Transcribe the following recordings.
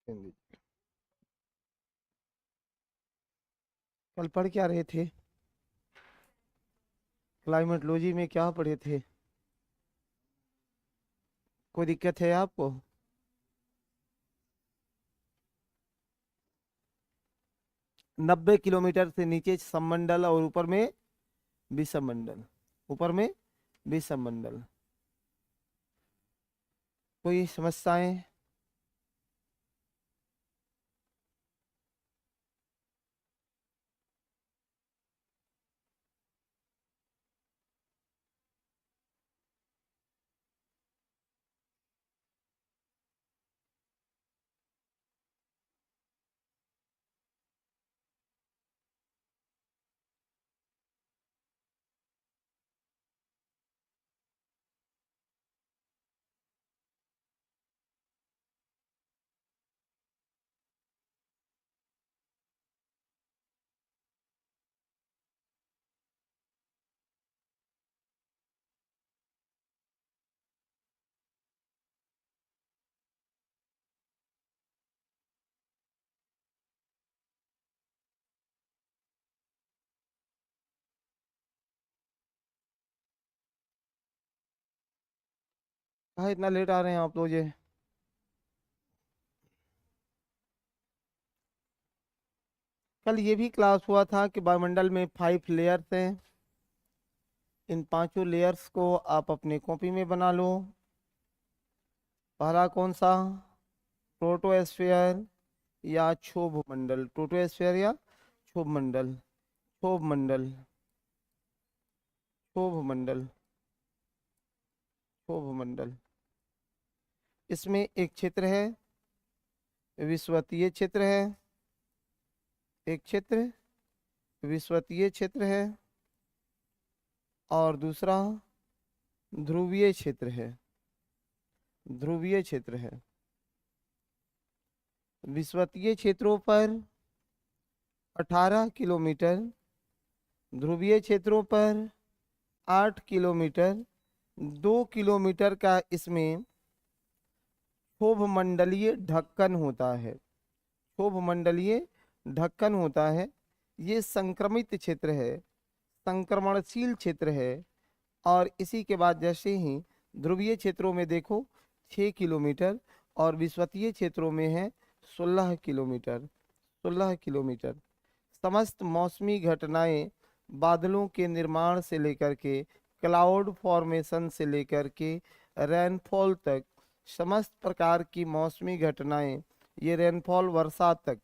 हिंदी। कल पढ़ क्या रहे थे? क्लाइमेटोलॉजी में क्या पढ़े थे? कोई दिक्कत है आपको? 90 किलोमीटर से नीचे सममंडल और ऊपर में विषममंडल। ऊपर में विषममंडल। कोई समस्याएं? कहाँ इतना लेट आ रहे हैं आप लोग ये? कल ये भी क्लास हुआ था कि वायुमंडल में 5 लेयर्स हैं। इन 5 लेयर्स को आप अपनी कॉपी में बना लो। पहला कौन सा? प्रोटोस्फेयर या क्षोभ मंडल। प्रोटोस्फेयर या क्षोभ मंडल। क्षोभ मंडल। क्षोभ मंडल। क्षोभ मंडल। इसमें एक क्षेत्र है, विषुवतीय क्षेत्र है। एक क्षेत्र विषुवतीय क्षेत्र है और दूसरा ध्रुवीय क्षेत्र है। ध्रुवीय क्षेत्र है। विषुवतीय क्षेत्रों पर 18 किलोमीटर, ध्रुवीय क्षेत्रों पर 8 किलोमीटर। 2 किलोमीटर का इसमें क्षोभ मंडलीय ढक्कन होता है। क्षोभ मंडलीय ढक्कन होता है। ये संक्रमित क्षेत्र है, संक्रमणशील क्षेत्र है। और इसी के बाद जैसे ही ध्रुवीय क्षेत्रों में देखो 6 किलोमीटर और विषुवतीय क्षेत्रों में है 16 किलोमीटर। 16 किलोमीटर। समस्त मौसमी घटनाएं बादलों के निर्माण से लेकर के क्लाउड फॉर्मेशन से लेकर के रेनफॉल तक, समस्त प्रकार की मौसमी घटनाएं, ये रेनफॉल वर्षा तक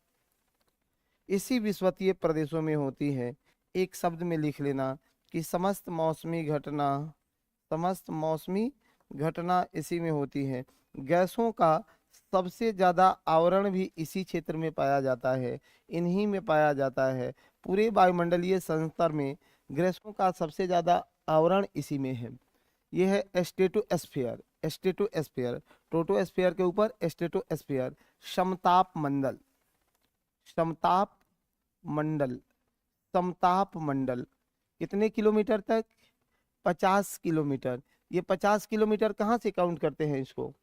इसी विषुवतीय प्रदेशों में होती है। एक शब्द में लिख लेना कि समस्त मौसमी घटना, समस्त मौसमी घटना इसी में होती है। गैसों का सबसे ज्यादा आवरण भी इसी क्षेत्र में पाया जाता है, इन्हीं में पाया जाता है। पूरे वायुमंडलीय संस्तर में गैसों का सबसे ज्यादा आवरण इसी में है। यह है स्ट्रेटोस्फेयर। स्ट्रेटोस्फेयर, ट्रोटोस्फेयर के ऊपर स्ट्रेटोस्फेयर। समताप मंडल। समताप मंडल। समताप मंडल कितने किलोमीटर तक? 50 किलोमीटर। ये 50 किलोमीटर कहाँ से काउंट करते हैं इसको?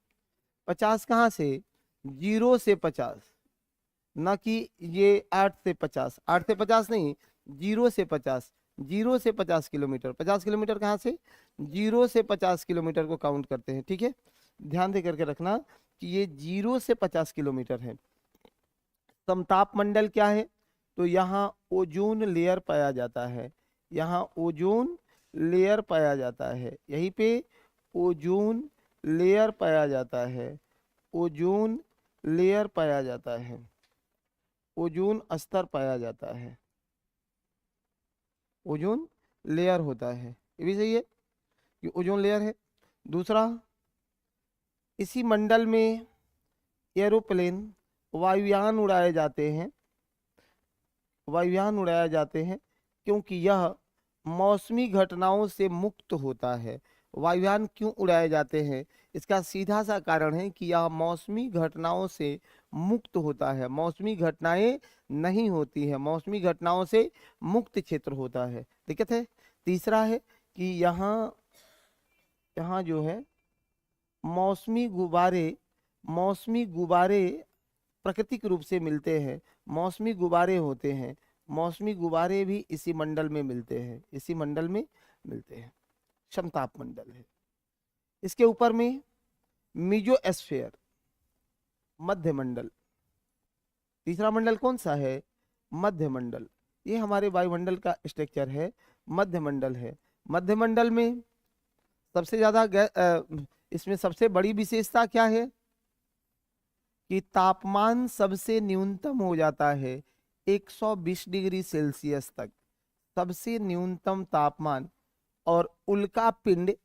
50 कहाँ से? 0 से 50। ना कि ये 8 से 50, 8 से 50 नहीं, 0 से 50। 0 से 50 किलोमीटर। 50 किलोमीटर कहाँ से? 0 से 50 किलोमीटर को काउंट करते हैं। ठीक है, ध्यान दे करके रखना कि ये 0 से 50 किलोमीटर है। समताप मंडल क्या है? तो यहाँ ओजोन लेयर पाया जाता है। यहाँ ओजोन लेयर पाया जाता है। यहीं पे ओजोन लेयर पाया जाता है। ओजोन लेयर पाया जाता है। ओजोन स्तर पाया जाता है। ओजोन लेयर होता है, ये भी सही है कि ओजोन लेयर है। दूसरा, इसी मंडल में एरोप्लेन, वायुयान उड़ाए जाते हैं। वायुयान उड़ाए जाते हैं क्योंकि यह मौसमी घटनाओं से मुक्त होता है। वायुयान क्यों उड़ाए जाते हैं? इसका सीधा सा कारण है कि यह मौसमी घटनाओं से मुक्त होता है। मौसमी घटनाएं नहीं होती है, मौसमी घटनाओं से मुक्त क्षेत्र होता है। दिक्कत है। तीसरा है कि यहाँ जो है मौसमी गुब्बारे, मौसमी गुब्बारे प्राकृतिक रूप से मिलते हैं। मौसमी गुब्बारे होते हैं, मौसमी गुब्बारे भी इसी मंडल में मिलते हैं, इसी मंडल में मिलते हैं। समताप मंडल है। इसके ऊपर में मीजोस्फीयर, मध्य मंडल। तीसरा मंडल कौन सा है? मध्य मंडल। ये हमारे वायुमंडल का स्ट्रक्चर है, मध्य मंडल है। मध्य मंडल में सबसे ज्यादा इसमें सबसे बड़ी विशेषता क्या है कि तापमान सबसे न्यूनतम हो जाता है 120 डिग्री सेल्सियस तक, सबसे न्यूनतम तापमान। और उल्का पिंड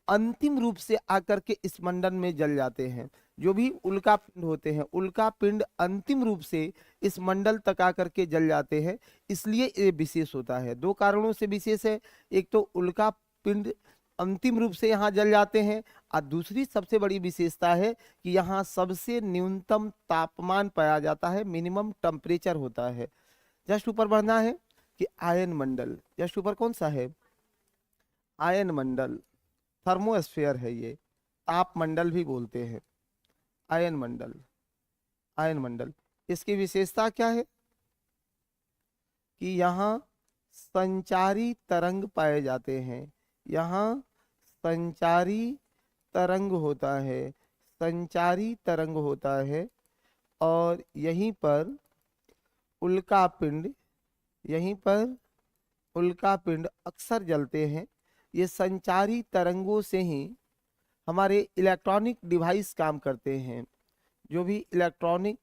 अंतिम रूप से आकर के इस मंडल में जल जाते हैं। जो भी उल्का पिंड होते हैं, उल्का पिंड अंतिम रूप से इस मंडल तक आकर के जल जाते हैं, इसलिए ये विशेष होता है। दो कारणों से विशेष है, एक तो उल्का पिंड अंतिम रूप से यहाँ जल जाते हैं, और दूसरी सबसे बड़ी विशेषता है कि यहाँ सबसे न्यूनतम तापमान पाया जाता है, मिनिमम टेम्परेचर होता है। जस्ट ऊपर बढ़ना है कि आयन मंडल, जस्ट ऊपर कौन सा है? आयन मंडल, थर्मोस्फेयर है ये, ताप मंडल भी बोलते हैं। आयन मंडल, आयन मंडल, इसकी विशेषता क्या है कि यहाँ संचारी तरंग पाए जाते हैं, यहाँ संचारी तरंग होता है, संचारी तरंग होता है। और यहीं पर उल्का पिंड, यहीं पर उल्का पिंड अक्सर जलते हैं। ये संचारी तरंगों से ही हमारे इलेक्ट्रॉनिक डिवाइस काम करते हैं। जो भी इलेक्ट्रॉनिक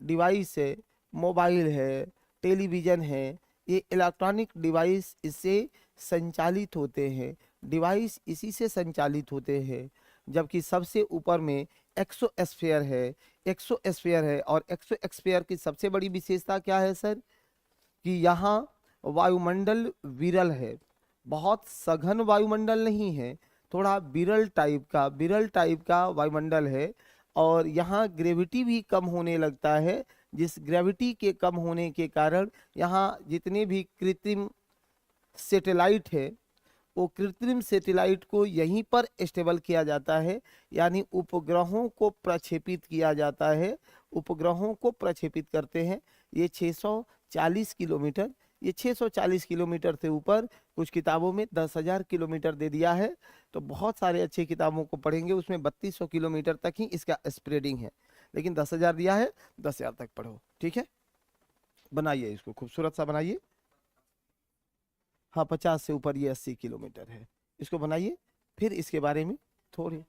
डिवाइस है, मोबाइल है, टेलीविज़न है, ये इलेक्ट्रॉनिक डिवाइस इससे संचालित होते हैं, डिवाइस इसी से संचालित होते हैं। जबकि सबसे ऊपर में एक्सोस्फीयर है, एक्सोस्फीयर है। और एक्सोस्फीयर की सबसे बड़ी विशेषता क्या है सर? कि यहाँ वायुमंडल विरल है, बहुत सघन वायुमंडल नहीं है, थोड़ा विरल टाइप का वायुमंडल है। और यहाँ ग्रेविटी भी कम होने लगता है, जिस ग्रेविटी के कम होने के कारण यहाँ जितने भी कृत्रिम सैटेलाइट है, वो कृत्रिम सैटेलाइट को यहीं पर स्टेबल किया जाता है, यानी उपग्रहों को प्रक्षेपित किया जाता है, उपग्रहों को प्रक्षेपित करते हैं। ये 640 किलोमीटर, ये 640 किलोमीटर से ऊपर, कुछ किताबों में 10,000 किलोमीटर दे दिया है, तो बहुत सारे अच्छे किताबों को पढ़ेंगे उसमें 3200 किलोमीटर तक ही इसका स्प्रेडिंग है, लेकिन 10,000 दिया है, 10,000 तक पढ़ो, ठीक है। बनाइए इसको खूबसूरत सा बनाइए। हाँ, 50 से ऊपर ये 80 किलोमीटर है, इसको बनाइए। फिर इसके बारे में थोड़ी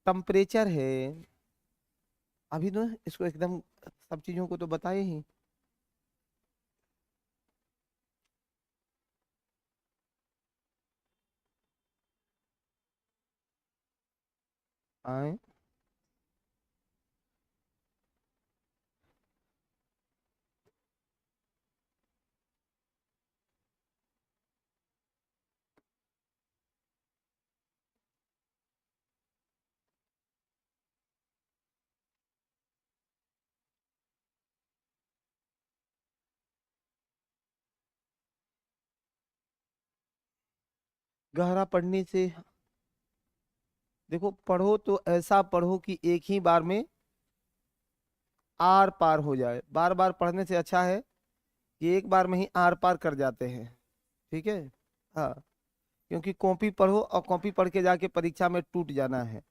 टेम्परेचर है, अभी तो इसको एकदम सब चीजों को तो बताए ही। आए, गहरा पढ़ने से देखो, पढ़ो तो ऐसा पढ़ो कि एक ही बार में आर पार हो जाए। बार बार पढ़ने से अच्छा है कि एक बार में ही आर पार कर जाते हैं, ठीक है। हाँ, क्योंकि कॉपी पढ़ो और कॉपी पढ़ के जाके परीक्षा में टूट जाना है।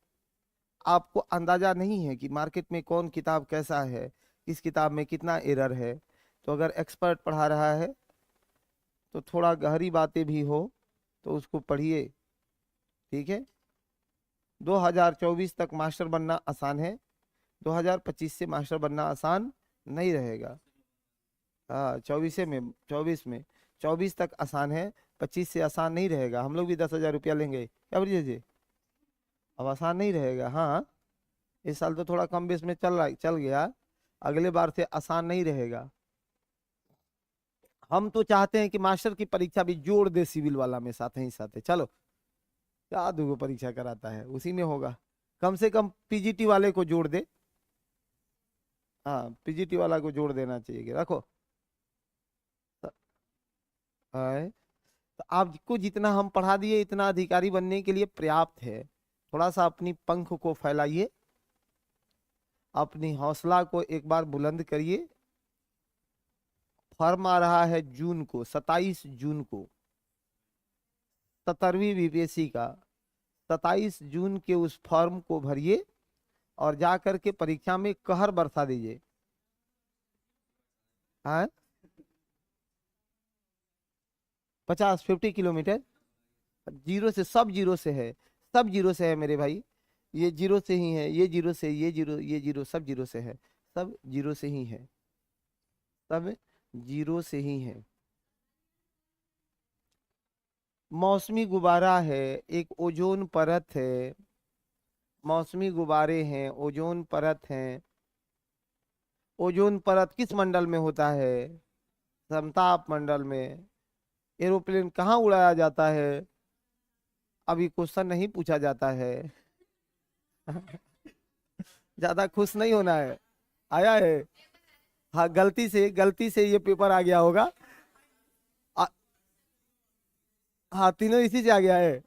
आपको अंदाजा नहीं है कि मार्केट में कौन किताब कैसा है, किस किताब में कितना एरर है। तो अगर एक्सपर्ट पढ़ा रहा है तो थोड़ा गहरी बातें भी हो तो उसको पढ़िए, ठीक है। 2024 तक मास्टर बनना आसान है, 2025 से मास्टर बनना आसान नहीं रहेगा। हाँ, 24 तक आसान है, 25 से आसान नहीं रहेगा। हम लोग भी 10,000 रुपया लेंगे, क्या बोलिए जी? अब आसान नहीं रहेगा। हाँ, इस साल तो थोड़ा कम बेस में चल गया, अगले बार से आसान नहीं रहेगा। हम तो चाहते हैं कि मास्टर की परीक्षा भी जोड़ दे सिविल वाला में, साथ ही साथ चलो, क्या दूगो परीक्षा कराता है, उसी में होगा। कम से कम पीजीटी वाले को जोड़ दे। हाँ, पीजीटी वाला को जोड़ देना चाहिए कि रखो। है, तो आपको जितना हम पढ़ा दिए इतना अधिकारी बनने के लिए पर्याप्त है। थोड़ा सा अपनी पंख को फैलाइए, अपनी हौसला को एक बार बुलंद करिए। फॉर्म आ रहा है जून को, 27 जून को, 17वीं बीपीएससी का। 27 जून के उस फॉर्म को भरिए और जा करके परीक्षा में कहर बरसा दीजिए। हाँ, 50 किलोमीटर। जीरो से, सब जीरो से है, सब जीरो से है मेरे भाई। ये जीरो से ही है, ये जीरो से, ये जीरो, ये जीरो, सब जीरो से है, सब जीरो से ही है, सब जीरो से ही है। मौसमी गुब्बारा है, एक ओजोन परत है, मौसमी गुब्बारे हैं, ओजोन परत है। ओजोन परत किस मंडल में होता है? समताप मंडल में। एरोप्लेन कहाँ उड़ाया जाता है? अभी क्वेश्चन नहीं पूछा जाता है। ज्यादा खुश नहीं होना है। आया है? हाँ, गलती से ये पेपर आ गया होगा। आ, हाँ, तीनों इसी से आ गया है।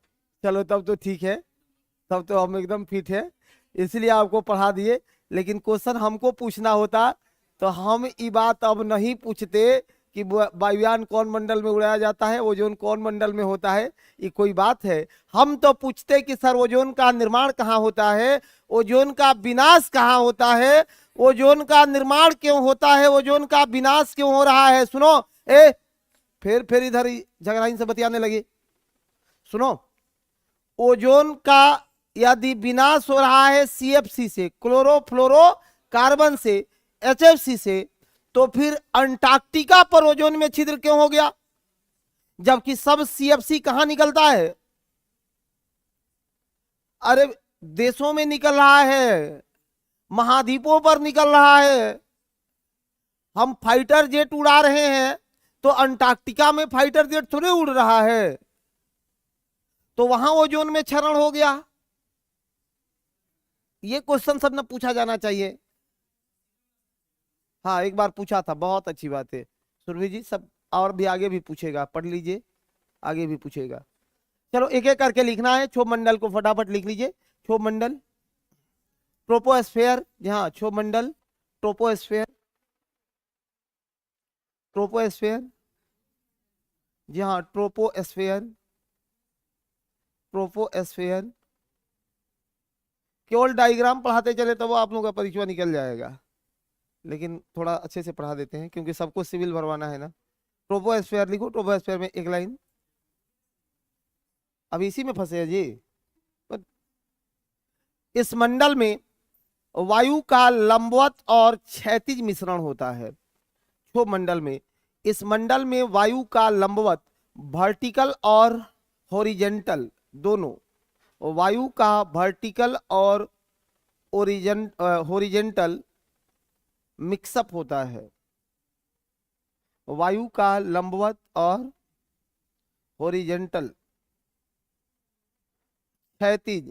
चलो तब तो ठीक है, तब तो हम एकदम फिट है, इसलिए आपको पढ़ा दिए। लेकिन क्वेश्चन हमको पूछना होता तो हम ये बात अब नहीं पूछते कि वायुयान कौन मंडल में उड़ाया जाता है, ओजोन कौन मंडल में होता है। ये कोई बात है? हम तो पूछते कि सर ओजोन का निर्माण कहाँ होता है, ओजोन का विनाश कहाँ होता है, ओजोन का निर्माण क्यों होता है, ओजोन का विनाश क्यों हो रहा है। सुनो, ए फिर इधर झगड़ाइन से बतियाने लगे। सुनो, ओजोन का यदि विनाश हो रहा है सीएफसी से, क्लोरोफ्लोरो कार्बन से, एचएफसी से, तो फिर अंटार्कटिका पर ओजोन में छिद्र क्यों हो गया, जबकि सब सीएफसी कहां निकलता है? अरे देशों में निकल रहा है, महाद्वीपों पर निकल रहा है। हम फाइटर जेट उड़ा रहे हैं तो अंटार्कटिका में फाइटर जेट थोड़े उड़ रहा है, तो वहां ओजोन में क्षरण हो गया। ये क्वेश्चन सब ना पूछा जाना चाहिए। हाँ, एक बार पूछा था, बहुत अच्छी बात है सुरभि जी। सब और भी आगे भी पूछेगा, पढ़ लीजिए, आगे भी पूछेगा। चलो एक एक करके लिखना है। क्षोभ मंडल को फटाफट लिख लीजिए। क्षोभ मंडल, ट्रोपोस्फेयर, जी हाँ, क्षोभ मंडल, ट्रोपोस्फेयर, ट्रोपोस्फेयर, जी हाँ, ट्रोपोस्फेयर, ट्रोपोस्फेयर। केवल डायग्राम पढ़ाते चले तो वो आप लोगों का परिचय निकल जाएगा, लेकिन थोड़ा अच्छे से पढ़ा देते हैं क्योंकि सबको सिविल भरवाना है ना। ट्रोपोस्फेयर लिखो, ट्रोपोस्फेयर में एक लाइन। अभी इसी में फंसे हैं जी। पर इस मंडल में वायु का लंबवत और क्षैतिज मिश्रण होता है। क्षोभ मंडल में, इस मंडल में वायु का लंबवत, वर्टिकल और हॉरिजेंटल दोनों, वायु का वर्टिकल और हॉरिजेंटल मिक्सअप होता है। वायु का लंबवत और हॉरिजेंटल, क्षैतिज,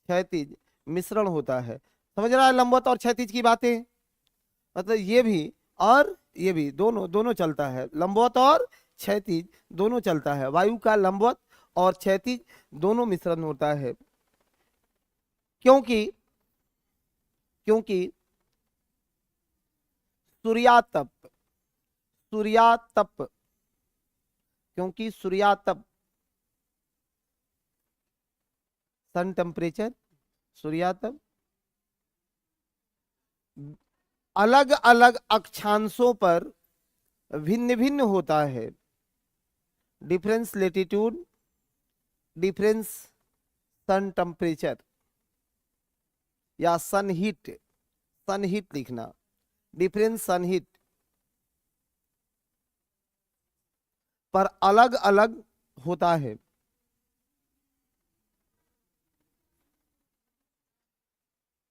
क्षैतिज मिश्रण होता है। समझ रहा है? लंबवत और क्षैतिज की बातें, मतलब ये भी और ये भी, दोनों दोनों चलता है, लंबवत और क्षैतिज दोनों चलता है। वायु का लंबवत और क्षैतिज दोनों मिश्रण होता है, क्योंकि क्योंकि सूर्यातप, सूर्यातप, क्योंकि सूर्यातप, सन टेम्परेचर, सूर्यातप अलग अलग अक्षांशों पर भिन्न भिन्न होता है। डिफरेंस लेटीट्यूड, डिफरेंस सन टेम्परेचर या सन हीट, सन हीट लिखना, डिफरेंस सन हीट पर अलग अलग होता है।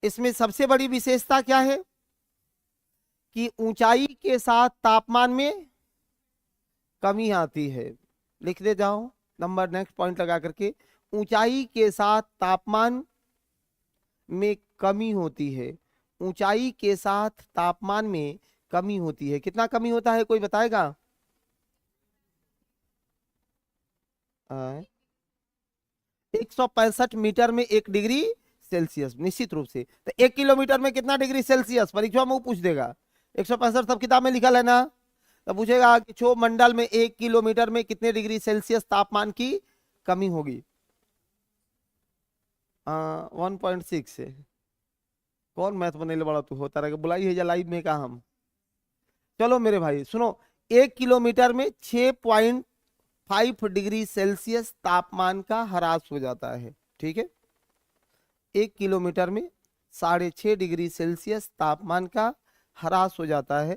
इसमें सबसे बड़ी विशेषता क्या है कि ऊंचाई के साथ तापमान में कमी आती है। लिख दे जाओ नंबर, नेक्स्ट पॉइंट लगा करके, ऊंचाई के साथ तापमान में कमी होती है। ऊंचाई के साथ तापमान में कमी होती है। कितना कमी होता है, कोई बताएगा? 165 मीटर में 1 डिग्री सेल्सियस, निश्चित रूप से। तो 1 किलोमीटर में कितना डिग्री सेल्सियस, परीक्षा में वो पूछ देगा। 165 सब किताब में लिखा है ना। तो पूछेगा कि क्षोभ मंडल में 1 किलोमीटर में कितने डिग्री सेल्सियस तापमान की कमी होगी। 1.6 से कौन मैथ बनेले बड़ा तू होता रहा, बुलाई है या लाइव में का हम। चलो मेरे भाई सुनो, 1 किलोमीटर में 6.5 डिग्री सेल्सियस तापमान का ह्रास हो जाता है। ठीक है, 1 किलोमीटर में 6.5 डिग्री सेल्सियस तापमान का ह्रास हो जाता है।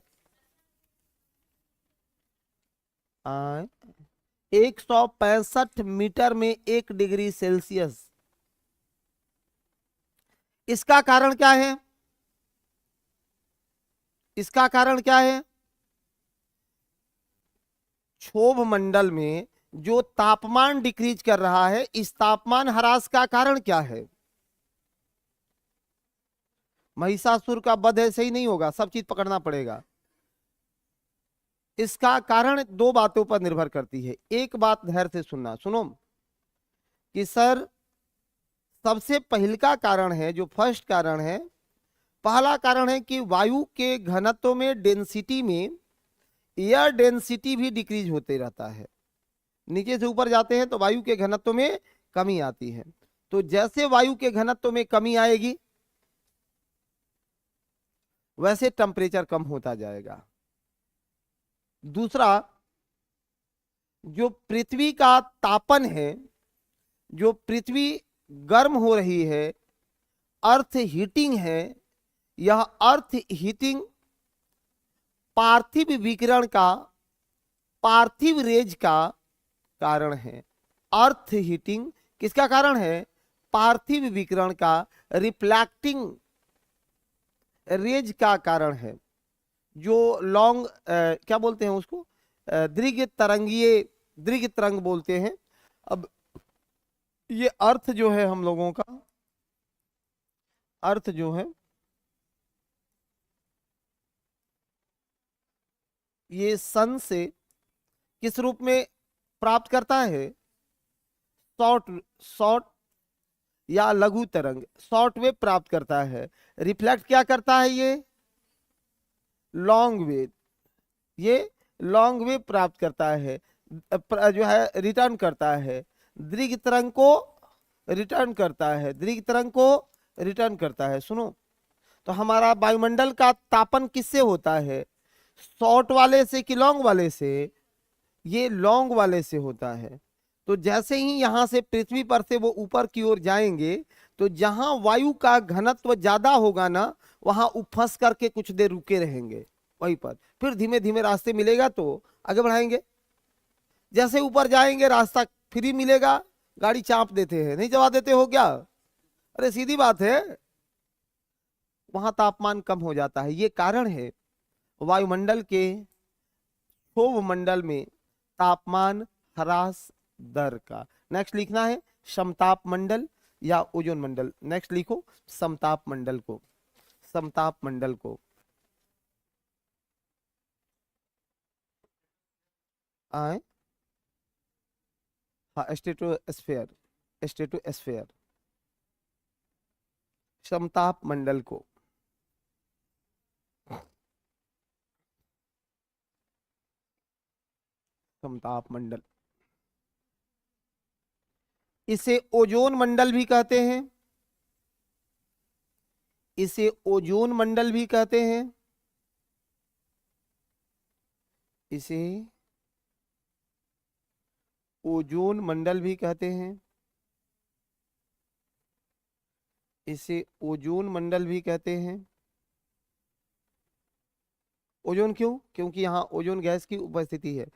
165 मीटर में 1 डिग्री सेल्सियस। इसका कारण क्या है, इसका कारण क्या है? क्षोभ मंडल में जो तापमान डिक्रीज कर रहा है, इस तापमान ह्रास का कारण क्या है? महिषासुर का वध ऐसे ही नहीं होगा, सब चीज पकड़ना पड़ेगा। इसका कारण दो बातों पर निर्भर करती है। एक बात धैर्य से सुनना, सुनो कि सर सबसे पहले का कारण है, जो फर्स्ट कारण है, पहला कारण है कि वायु के घनत्व में, डेंसिटी में, एयर डेंसिटी भी डिक्रीज होते रहता है। नीचे से ऊपर जाते हैं तो वायु के घनत्व में कमी आती है। तो जैसे वायु के घनत्व में कमी आएगी वैसे टेम्परेचर कम होता जाएगा। दूसरा, जो पृथ्वी का तापन है, जो पृथ्वी गर्म हो रही है, अर्थ हीटिंग है, यह अर्थ हीटिंग पार्थिव विकिरण का, पार्थिव रेज का कारण है। अर्थ हीटिंग किसका कारण है? पार्थिव विकिरण का, रिफ्लेक्टिंग रेज का कारण है। जो लॉन्ग क्या बोलते हैं उसको, दीर्घ तरंगीय, दीर्घ तरंग बोलते हैं। अब ये अर्थ जो है हम लोगों का, अर्थ जो है ये सन से किस रूप में प्राप्त करता है? शॉर्ट, शॉर्ट या लघु तरंग, शॉर्ट वेव प्राप्त करता है। रिफ्लेक्ट क्या करता है? ये लॉन्ग वेव, ये लॉन्ग वेव प्राप्त करता है, जो है रिटर्न करता है। दीर्घ तरंग को रिटर्न करता है, दीर्घ तरंग को रिटर्न करता है। सुनो, तो हमारा वायुमंडल का तापन किससे होता है? शॉर्ट वाले से कि लॉन्ग वाले से? ये लॉन्ग वाले से होता है। तो जैसे ही यहां से पृथ्वी पर से वो ऊपर की ओर जाएंगे तो जहां वायु का घनत्व ज्यादा होगा ना, वहां उफस करके कुछ देर रुके रहेंगे वहीं पर, फिर धीमे धीमे रास्ते मिलेगा तो आगे बढ़ाएंगे। जैसे ऊपर जाएंगे रास्ता फ्री मिलेगा, गाड़ी चाप देते हैं, नहीं चला देते हो क्या? अरे सीधी बात है, वहां तापमान कम हो जाता है। ये कारण है वायुमंडल के, क्षोभ मंडल में तापमान ह्रास दर का। नेक्स्ट लिखना है समताप मंडल या ओजोन मंडल। नेक्स्ट लिखो समताप मंडल को, समताप मंडल को। आए हाँ, स्ट्रेटोस्फेयर, स्ट्रेटोस्फेयर, समताप मंडल को। समताप मंडल, इसे ओजोन मंडल भी कहते हैं, इसे ओजोन मंडल भी कहते हैं, इसे ओजोन मंडल भी कहते हैं, इसे ओजोन मंडल भी कहते हैं। ओजोन क्यों? क्योंकि यहाँ ओजोन गैस की उपस्थिति है।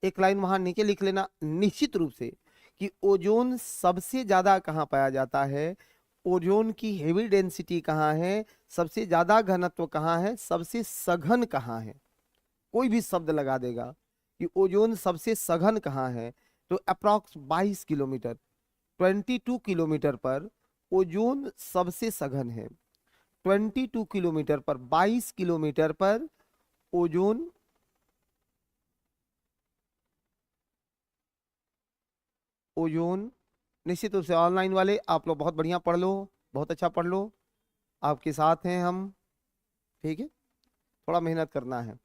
एक लाइन वहां नीचे लिख लेना निश्चित रूप से कि ओजोन सबसे ज्यादा कहाँ पाया जाता है, ओजोन की हेवी डेंसिटी कहाँ है, सबसे ज्यादा घनत्व कहाँ है, सबसे सघन कहाँ है। कोई भी शब्द लगा देगा कि ओजोन सबसे सघन कहाँ है, तो अप्रॉक्स 22 किलोमीटर, 22 किलोमीटर पर ओजोन सबसे सघन है। 22 किलोमीटर पर, 22 किलोमीटर पर ओजोन ओजोन निश्चित रूप से। ऑनलाइन वाले आप लोग बहुत बढ़िया पढ़ लो, बहुत अच्छा पढ़ लो, आपके साथ हैं हम, ठीक है, थोड़ा मेहनत करना है।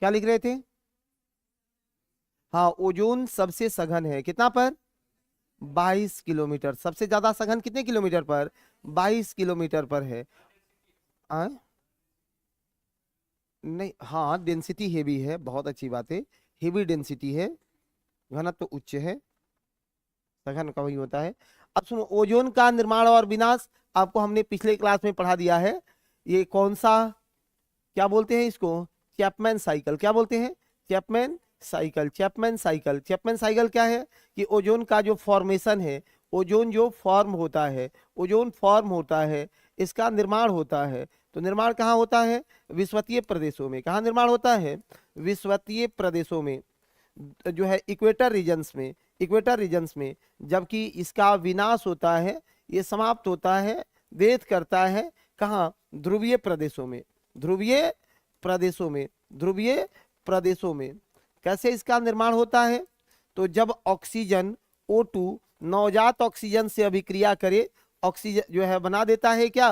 क्या लिख रहे थे? हाँ, ओजोन सबसे सघन है, कितना पर? 22 किलोमीटर। सबसे ज्यादा सघन कितने किलोमीटर पर? 22 किलोमीटर पर है। आ? नहीं, हाँ डेंसिटी हेवी है, बहुत अच्छी बात है, हेवी डेंसिटी है, घनत्व तो उच्च है, सघन का वही होता है। अब सुनो, ओजोन का निर्माण और विनाश आपको हमने पिछले क्लास में पढ़ा दिया है। ये कौन सा, क्या बोलते हैं इसको? Chapman cycle. क्या बोलते हैं? Chapman cycle. Chapman cycle, Chapman cycle क्या है? कि ओजोन का जो फॉर्मेशन है, ओजोन जो फॉर्म होता है, ओजोन फॉर्म होता है, इसका निर्माण होता है। तो निर्माण कहाँ होता है? विषुवतीय प्रदेशों में। कहाँ निर्माण होता है? विषुवतीय प्रदेशों में, जो है इक्वेटर रीजन्स में, इक्वेटर रीजन्स में। जबकि इसका विनाश होता है, ये समाप्त होता है, देश करता है कहाँ? ध्रुवीय प्रदेशों में, ध्रुवीय प्रदेशों में, ध्रुवीय प्रदेशों में। कैसे इसका निर्माण होता है? तो जब ऑक्सीजन O2 नवजात ऑक्सीजन से अभिक्रिया करे, ऑक्सीजन जो है बना देता है क्या?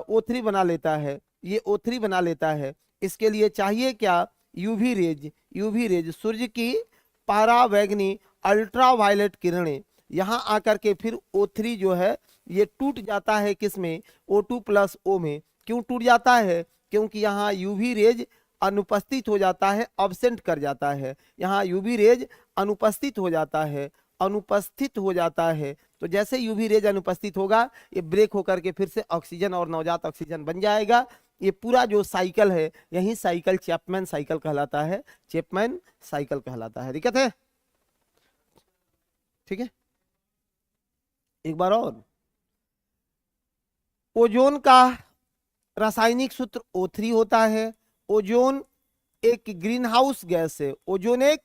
O3 बना लेता है, ये O3 बना लेता है। इसके लिए चाहिए क्या? यूवी रेज, यूवी रेज, सूर्य की पारावैंगनी अल्ट्रावायलेट किरणें। यहाँ आकर के फिर O3 जो है ये टूट जाता है, किसमें? O2 प्लस O में। क्यों टूट जाता है? क्योंकि यहाँ यूवी रेज अनुपस्थित हो जाता है, अब्सेंट कर जाता है, यहाँ यूवी रेज अनुपस्थित हो जाता है, अनुपस्थित हो जाता है। तो जैसे यूवी रेज अनुपस्थित होगा, ये ब्रेक होकर के फिर से ऑक्सीजन और नवजात ऑक्सीजन बन जाएगा। ये पूरा जो साइकिल है, यही साइकिल चैपमैन साइकिल कहलाता है, चैपमैन साइकिल कहलाता है। दिक्कत है? ठीक है, एक बार और। ओजोन का रासायनिक सूत्र O3 होता है। ओजोन एक ग्रीन हाउस गैस है, ओजोन एक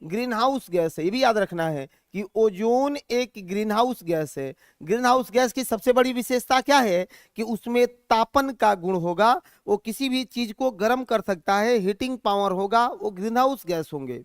ग्रीन हाउस गैस है, ये भी याद रखना है कि ओजोन एक ग्रीन हाउस गैस है। ग्रीन हाउस गैस की सबसे बड़ी विशेषता क्या है? कि उसमें तापन का गुण होगा, वो किसी भी चीज को गर्म कर सकता है, हीटिंग पावर होगा, वो ग्रीन हाउस गैस होंगे।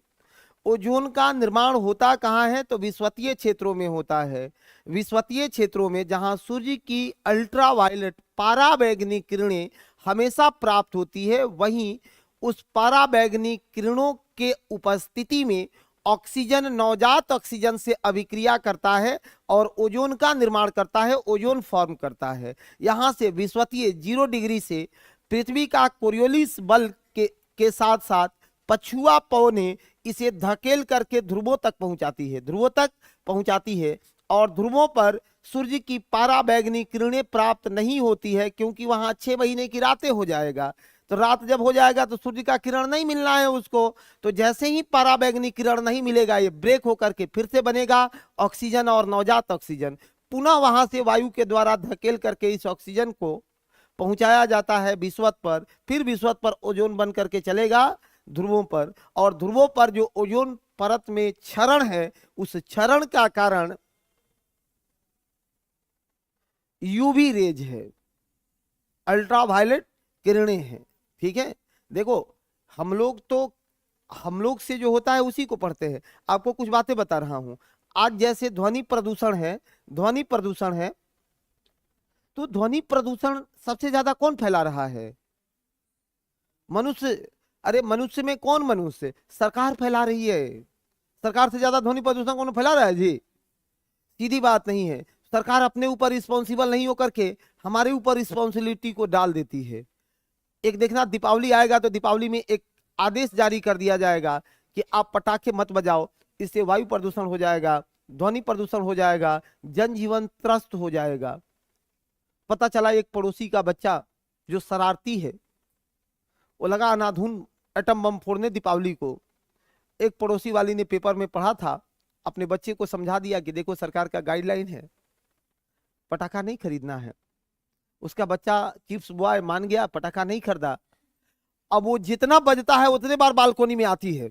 ओजोन का निर्माण होता कहाँ है? तो विषुवतीय क्षेत्रों में होता है, विषुवतीय क्षेत्रों में, जहां सूर्य की अल्ट्रावायलेट पारावैंगनी किरणें हमेशा प्राप्त होती है, वहीं उस पारावैंगनी किरणों के उपस्थिति में ऑक्सीजन नवजात ऑक्सीजन से अभिक्रिया करता है और ओजोन का निर्माण करता है, ओजोन फॉर्म करता है। यहां से विषुवतीय 0 डिग्री से पृथ्वी का कोरियोलिस बल के साथ साथ पछुआ पवने इसे धकेल करके ध्रुवों तक पहुंचाती है, ध्रुवों तक पहुंचाती है। और ध्रुवों पर सूर्य की पारावैंगनी किरणें प्राप्त नहीं होती है, क्योंकि वहां 6 महीने की रातें हो जाएगा। तो रात जब हो जाएगा तो सूर्य का किरण नहीं मिलना है उसको। तो जैसे ही पारावैंगनी किरण नहीं मिलेगा, ये ब्रेक होकर के फिर से बनेगा ऑक्सीजन और नवजात ऑक्सीजन। पुनः वहां से वायु के द्वारा धकेल करके इस ऑक्सीजन को पहुंचाया जाता है विषुवत पर, फिर विषुवत पर ओजोन बन करके चलेगा ध्रुवों पर। और ध्रुवों पर जो ओजोन परत में क्षरण है, उस क्षरण का कारण यूवी रेज है, अल्ट्रावायलेट किरणें हैं। ठीक है, देखो हम लोग से जो होता है उसी को पढ़ते हैं। आपको कुछ बातें बता रहा हूं। आज जैसे ध्वनि प्रदूषण है, ध्वनि प्रदूषण है, तो ध्वनि प्रदूषण सबसे ज्यादा कौन फैला रहा है? मनुष्य। अरे मनुष्य में कौन मनुष्य? सरकार फैला रही है। सरकार से ज्यादा ध्वनि प्रदूषण कौन फैला रहा है जी? सीधी बात नहीं है। सरकार अपने ऊपर रिस्पॉन्सिबल नहीं होकर के हमारे ऊपर रिस्पॉन्सिबिलिटी को डाल देती है। एक देखना, दीपावली आएगा तो दीपावली में एक आदेश जारी कर दिया जाएगा कि आप पटाखे मत बजाओ, इससे वायु प्रदूषण हो जाएगा, ध्वनि प्रदूषण हो जाएगा, जनजीवन त्रस्त हो जाएगा। पता चला एक पड़ोसी का बच्चा जो शरारती है, वो लगा अनाधुन एटम बम फोड़ने दीपावली को। एक पड़ोसी वाली ने पेपर में पढ़ा था, अपने बच्चे को समझा दिया कि देखो सरकार का गाइडलाइन है, पटाखा नहीं खरीदना है। उसका बच्चा चिप्स बॉय मान गया, पटाखा नहीं खरीदा। अब वो जितना बजता है उतने बार बालकोनी में आती है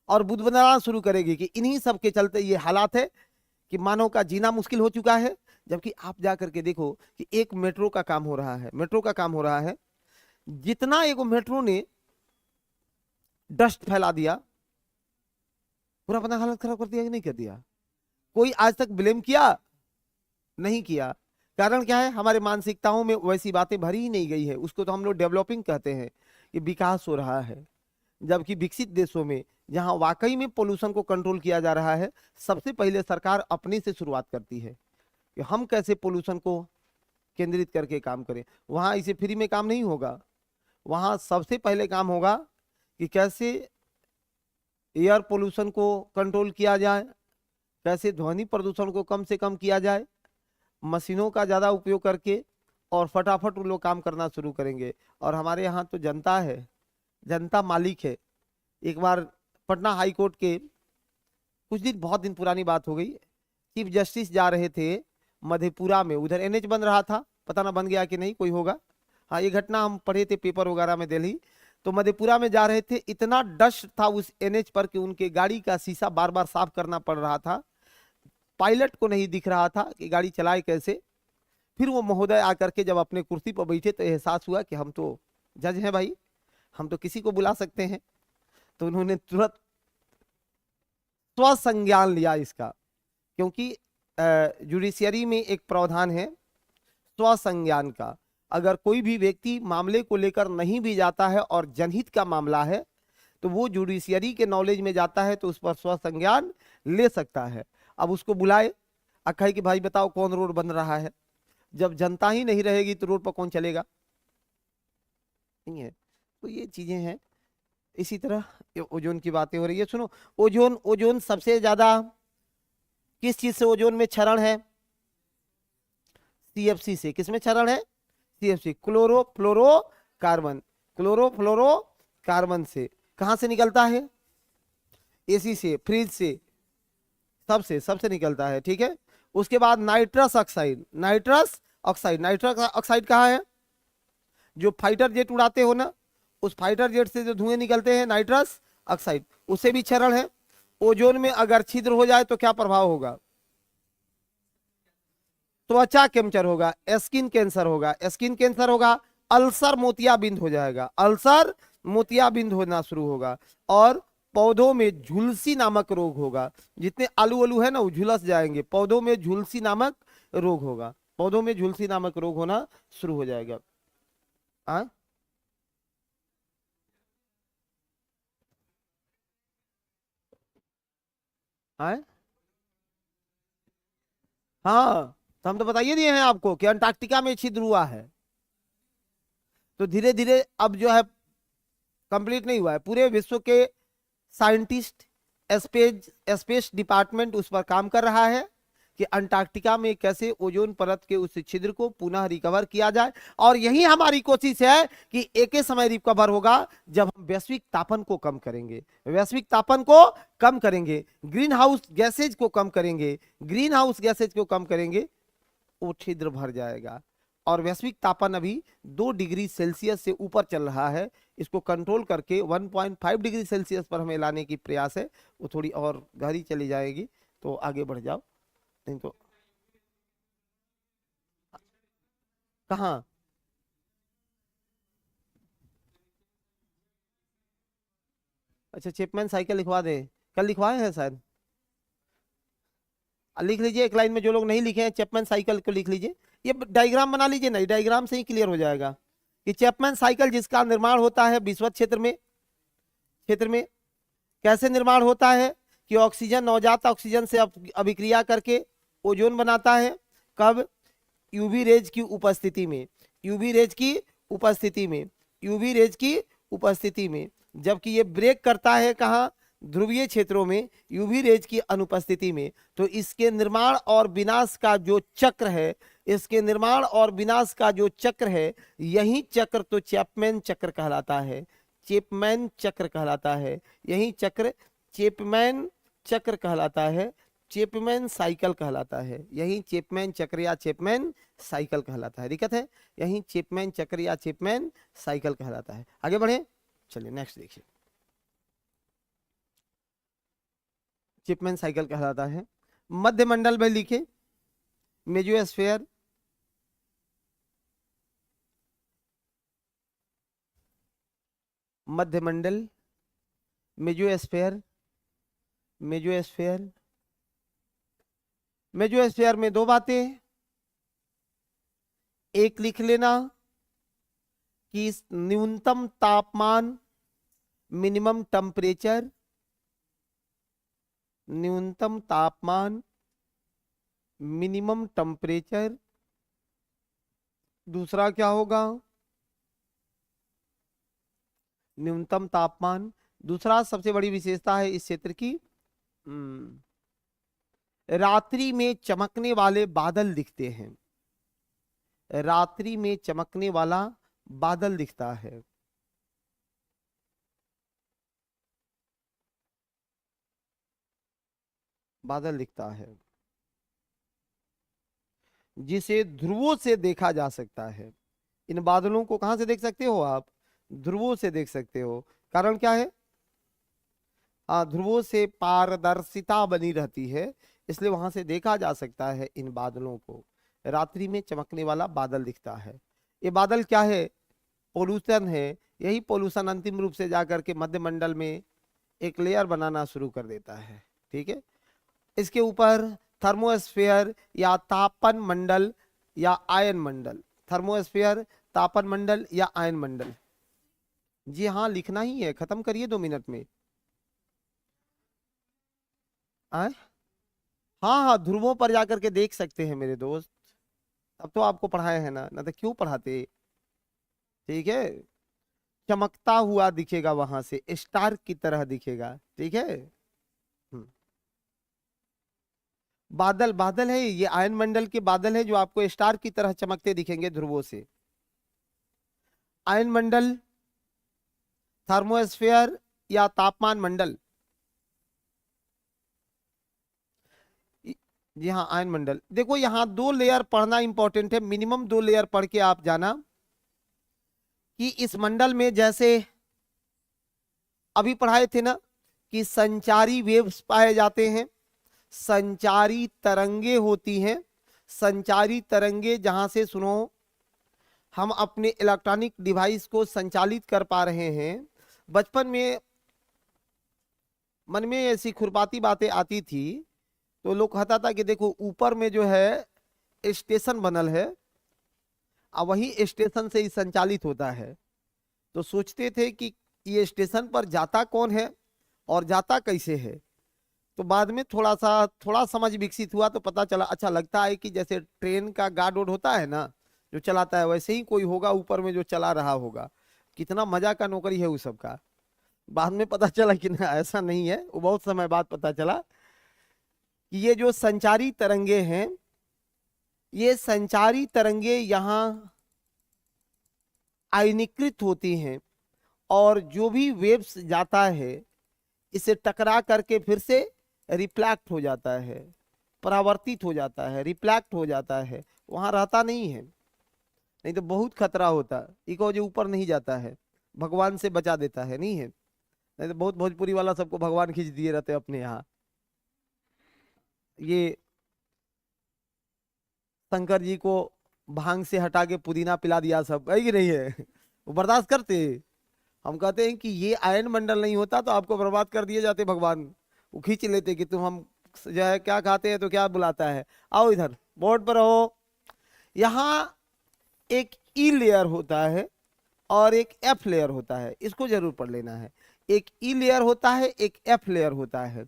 और बुदबुदाना शुरू करेगी कि इन्हीं सब के चलते ये हालात है कि मानव का जीना मुश्किल हो चुका है। जबकि आप जा करके देखो कि एक मेट्रो का काम हो रहा है, मेट्रो का काम हो रहा है, जितना एक मेट्रो ने डस्ट फैला दिया, पूरा अपना हालत खराब कर दिया कि नहीं कर दिया? कोई आज तक ब्लेम किया? नहीं किया। कारण क्या है, हमारे मानसिकताओं में वैसी बातें भरी ही नहीं गई है। उसको तो हम लोग डेवलपिंग कहते हैं कि विकास हो रहा है। जबकि विकसित देशों में जहां वाकई में पोल्यूशन को कंट्रोल किया जा रहा है, सबसे पहले सरकार अपने से शुरुआत करती है कि हम कैसे पोल्यूशन को केंद्रित करके काम करें। वहां इसे फ्री में काम नहीं होगा। वहां सबसे पहले काम होगा कि कैसे एयर पोल्यूशन को कंट्रोल किया जाए, कैसे ध्वनि प्रदूषण को कम से कम किया जाए, मशीनों का ज़्यादा उपयोग करके, और फटाफट वो लोग काम करना शुरू करेंगे। और हमारे यहाँ तो जनता है, जनता मालिक है। एक बार पटना हाई कोर्ट के कुछ दिन, बहुत दिन पुरानी बात हो गई, चीफ जस्टिस जा रहे थे मधेपुरा में, उधर एनएच बन रहा था, पता ना बन गया कि नहीं, कोई होगा। हाँ, ये घटना हम पढ़े थे पेपर वगैरह में दिल्ली। तो मधेपुरा में जा रहे थे, इतना डस्ट था उस एनएच पर कि उनके गाड़ी का शीशा बार बार साफ करना पड़ रहा था। पायलट को नहीं दिख रहा था कि गाड़ी चलाए कैसे। फिर वो महोदय आकर के जब अपने कुर्सी पर बैठे तो एहसास हुआ कि हम तो जज हैं भाई, हम तो किसी को बुला सकते हैं। तो उन्होंने तुरंत स्वसंज्ञान लिया इसका, क्योंकि जुडिशियरी में एक प्रावधान है स्वसंज्ञान का। अगर कोई भी व्यक्ति मामले को लेकर नहीं भी जाता है और जनहित का मामला है, तो वो जुडिशियरी के नॉलेज में जाता है तो उस पर स्वसंज्ञान ले सकता है। अब उसको बुलाए, अखाई कि भाई बताओ कौन रोड बन रहा है। जब जनता ही नहीं रहेगी तो रोड पर कौन चलेगा, नहीं है। तो ये चीजें हैं। इसी तरह ये ओजोन की बातें हो रही है। सुनो, ओजोन, ओजोन सबसे ज्यादा किस चीज से ओजोन में क्षरण है? सीएफसी से। किसमें क्षरण है? CFC, chlorofluorocarbon. क्लोरोफ्लोरोकार्बन से कहां से निकलता है? एसी से, फ्रिज से, सबसे सबसे निकलता है। ठीक है। उसके बाद nitrous oxide, nitrous oxide, nitrous oxide कहाँ है? जो फाइटर जेट उड़ाते हो ना, उस फाइटर जेट से जो धुएं निकलते हैं नाइट्रस ऑक्साइड, उससे भी क्षरण है। ओजोन में अगर छिद्र हो जाए तो क्या प्रभाव होगा? त्वचा कैंसर होगा, स्किन कैंसर होगा, स्किन कैंसर होगा, अल्सर मोतियाबिंद हो जाएगा, अल्सर मोतियाबिंद होना शुरू होगा। और पौधों में झुलसी नामक रोग होगा। जितने आलू आलू है ना वो झुलस जाएंगे। पौधों में झुलसी नामक रोग होगा, पौधों में झुलसी नामक रोग होना शुरू हो जाएगा। हाँ, हाँ, हाँ, तो हम तो बताइए दिए हैं आपको कि अंटार्कटिका में छिद्र हुआ है। तो धीरे धीरे अब जो है कंप्लीट नहीं हुआ है। पूरे विश्व के साइंटिस्ट, स्पेस डिपार्टमेंट उस पर काम कर रहा है कि अंटार्कटिका में कैसे ओजोन परत के उस छिद्र को पुनः रिकवर किया जाए। और यही हमारी कोशिश है कि एक ही समय रिकवर होगा जब हम वैश्विक तापन को कम करेंगे, वैश्विक तापन को कम करेंगे, ग्रीन हाउस गैसेज को कम करेंगे, ग्रीन हाउस गैसेज को कम करेंगे, वो छिद्र भर जाएगा। और वैश्विक तापन अभी 2 डिग्री सेल्सियस से ऊपर चल रहा है। इसको कंट्रोल करके 1.5 डिग्री सेल्सियस पर हमें लाने की प्रयास है। वो थोड़ी और गहरी चली जाएगी तो आगे बढ़ जाओ, नहीं तो कहाँ। अच्छा, चैपमैन साइकिल लिखवा दे, कल लिखवाए हैं शायद। लिख लीजिए एक लाइन में, जो लोग नहीं लिखे हैं चैपमैन साइकिल को लिख लीजिए। ये डायग्राम बना लीजिए ना, डायग्राम से ही क्लियर हो जाएगा कि चैपमैन साइकिल जिसका निर्माण होता है विषुवत क्षेत्र में कैसे निर्माण होता है कि ऑक्सीजन, नवजात ऑक्सीजन से अभिक्रिया करके ओजोन बनाता है। कब? यूवी रेज की उपस्थिति में, यूवी रेज की उपस्थिति में, यूवी रेज की उपस्थिति में। जबकि ये ब्रेक करता है कहाँ? ध्रुवीय क्षेत्रों में, यूवी रेज की अनुपस्थिति में। तो इसके निर्माण और विनाश का जो चक्र है, इसके निर्माण और विनाश का जो चक्र है, यही चक्र तो चैपमैन चक्र कहलाता है, चैपमैन चक्र कहलाता है। यही चक्र चैपमैन चक्र कहलाता है, चैपमैन साइकिल कहलाता है। यही चैपमैन चक्र या चैपमैन साइकिल कहलाता है। दिक्कत है, यही चैपमैन चक्र या चैपमैन साइकिल कहलाता है। आगे बढ़े, चलिए नेक्स्ट देखिए। चैपमैन साइकिल कहलाता है। मध्यमंडल में लिखे मेसोस्फीयर, मध्यमंडल, मेसोस्फीयर, मेसोस्फीयर, मेसोस्फीयर में 2 बातें, एक लिख लेना कि न्यूनतम तापमान, मिनिमम टेम्परेचर, न्यूनतम तापमान, मिनिमम टेम्परेचर। दूसरा क्या होगा? न्यूनतम तापमान। दूसरा सबसे बड़ी विशेषता है इस क्षेत्र की, रात्रि में चमकने वाले बादल दिखते हैं। रात्रि में चमकने वाला बादल दिखता है। बादल दिखता है जिसे ध्रुवों से देखा जा सकता है। इन बादलों को कहां से देख सकते हो आप? ध्रुवों से देख सकते हो। कारण क्या है? हाँ, ध्रुवों से पारदर्शिता बनी रहती है, इसलिए वहां से देखा जा सकता है इन बादलों को। रात्रि में चमकने वाला बादल दिखता है। ये बादल क्या है? पोल्यूशन है। यही पोल्यूशन अंतिम रूप से जाकर के मध्य मंडल में एक लेयर बनाना शुरू कर देता है। ठीक है, इसके ऊपर थर्मोस्फेयर या तापन मंडल या आयन मंडल, थर्मोस्फेयर, तापन मंडल या आयन मंडल। जी हाँ, लिखना ही है, खत्म करिए 2 मिनट में। आए? हाँ हाँ, ध्रुवों पर जाकर के देख सकते हैं मेरे दोस्त। अब तो आपको पढ़ाए हैं ना तो क्यों पढ़ाते? ठीक है, चमकता हुआ दिखेगा, वहां से स्टार की तरह दिखेगा। ठीक है। हम्म। बादल, बादल है ये, आयन मंडल के बादल है जो आपको स्टार की तरह चमकते दिखेंगे ध्रुवों से। आयन मंडल, थर्मोस्फेयर या तापमान मंडल। जी हाँ, आयन मंडल। देखो यहाँ 2 लेयर पढ़ना इंपॉर्टेंट है, मिनिमम 2 लेयर पढ़ के आप जाना कि इस मंडल में जैसे अभी पढ़ाए थे ना कि संचारी वेव्स पाए जाते हैं, संचारी तरंगे होती हैं। संचारी तरंगे जहां से सुनो हम अपने इलेक्ट्रॉनिक डिवाइस को संचालित कर पा रहे हैं। बचपन में मन में ऐसी खुरपाती बातें आती थी, तो लोग कहता था कि देखो ऊपर में जो है स्टेशन बनल है और वही स्टेशन से ही संचालित होता है। तो सोचते थे कि ये स्टेशन पर जाता कौन है और जाता कैसे है। तो बाद में थोड़ा समझ विकसित हुआ तो पता चला, अच्छा लगता है कि जैसे ट्रेन का गार्ड वार्ड होता है ना जो चलाता है, वैसे ही कोई होगा ऊपर में जो चला रहा होगा। कितना मजा का नौकरी है उस सब का। बाद में पता चला कि ना, ऐसा नहीं है। वो बहुत समय बाद पता चला कि ये जो संचारी तरंगे हैं, ये संचारी तरंगे यहाँ आयनीकृत होती हैं और जो भी वेव्स जाता है इसे टकरा करके फिर से रिफ्लेक्ट हो जाता है, परावर्तित हो जाता है, रिफ्लेक्ट हो जाता है, वहां रहता नहीं है। नहीं तो बहुत खतरा होता। इको जो ऊपर नहीं जाता है, भगवान से बचा देता है, नहीं है? नहीं तो बहुत भोजपुरी वाला सबको भगवान खींच दिए रहते अपने यहाँ। ये शंकर जी को भांग से हटा के पुदीना पिला दिया, सब है कि नहीं है? वो बर्दाश्त करते। हम कहते हैं कि ये आयन मंडल नहीं होता तो आपको बर्बाद कर दिए जाते भगवान। वो खींच लेते कि तुम हम जो है क्या खाते हैं तो क्या बुलाता है। आओ इधर बोर्ड पर रहो। यहाँ एक ई लेयर होता है और एक एफ लेयर होता है, इसको जरूर पढ़ लेना है। एक ई लेयर होता है, एक एफ लेयर होता है।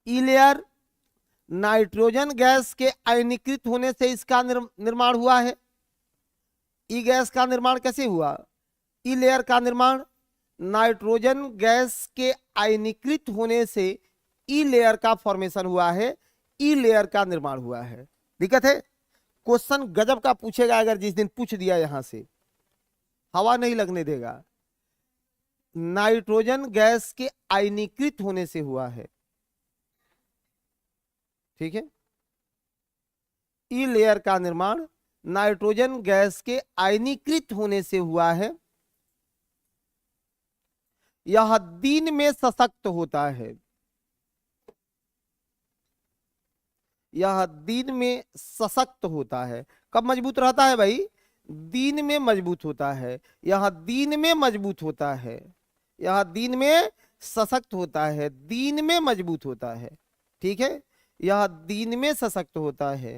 ई लेयर नाइट्रोजन गैस के आयनीकृत होने से इसका निर्माण हुआ है। ई गैस का निर्माण कैसे हुआ? ई लेयर का निर्माण नाइट्रोजन गैस के आयनीकृत होने से ई लेयर का फॉर्मेशन हुआ है, ई लेयर का निर्माण हुआ है। दिक्कत है? क्वेश्चन गजब का पूछेगा अगर जिस दिन पूछ दिया, यहां से हवा नहीं लगने देगा। नाइट्रोजन गैस के आयनीकृत होने से हुआ है। ठीक है, ई लेयर का निर्माण नाइट्रोजन गैस के आयनीकृत होने से हुआ है। यह दिन में सशक्त होता है। यह दिन में सशक्त होता है। कब मजबूत रहता है भाई? दिन में मजबूत होता है। यह दिन में मजबूत होता है। यह दिन में सशक्त होता है, दिन में मजबूत होता है। ठीक है, यह दिन में सशक्त होता है।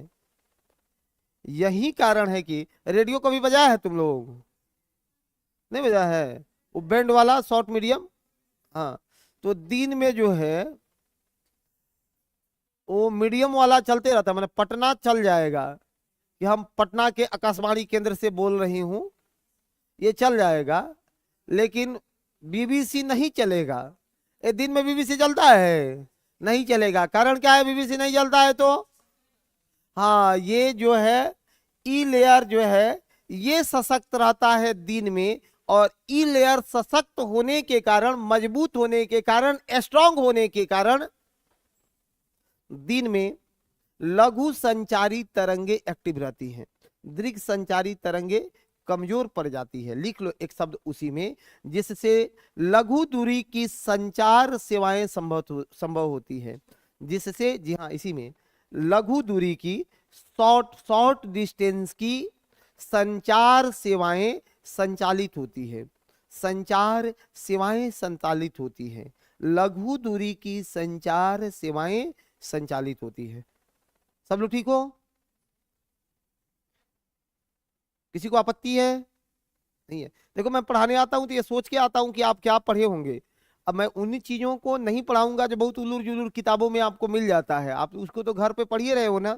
यही कारण है कि रेडियो कभी बजाया है तुम लोग? नहीं बजाया है? वो बैंड वाला शॉर्ट मीडियम। हाँ, तो दिन में जो है वो मीडियम वाला चलते रहता है, मतलब पटना चल जाएगा कि हम पटना के आकाशवाणी केंद्र से बोल रही हूँ, ये चल जाएगा। लेकिन बीबीसी नहीं चलेगा। ये दिन में बीबीसी चलता है? नहीं चलेगा। कारण क्या है बीबीसी नहीं चलता है तो? हाँ, ये जो है ई लेयर जो है ये सशक्त रहता है दिन में, और ई लेयर सशक्त होने के कारण, मजबूत होने के कारण, स्ट्रांग होने के कारण दिन में लघु संचारी तरंगे एक्टिव रहती हैं, दीर्घ संचारी तरंगे कमजोर पड़ जाती है। लिख लो एक शब्द उसी में, जिससे लघु दूरी की संचार सेवाएं संभव होती है। जिससे, जी हाँ, इसी में लघु दूरी की, शॉर्ट शॉर्ट डिस्टेंस की संचार सेवाएं संचालित होती है। संचार सेवाएं संचालित होती है, लघु दूरी की संचार सेवाएं संचालित होती है। सब लोग ठीक हो? किसी को आपत्ति है? नहीं है? देखो, मैं पढ़ाने आता हूं तो ये सोच के आता हूं कि आप क्या पढ़े होंगे। अब मैं उन्हीं चीजों को नहीं पढ़ाऊंगा जो बहुत उलूर जुलूर किताबों में आपको मिल जाता है। आप उसको तो घर पे पढ़िए रहे हो ना,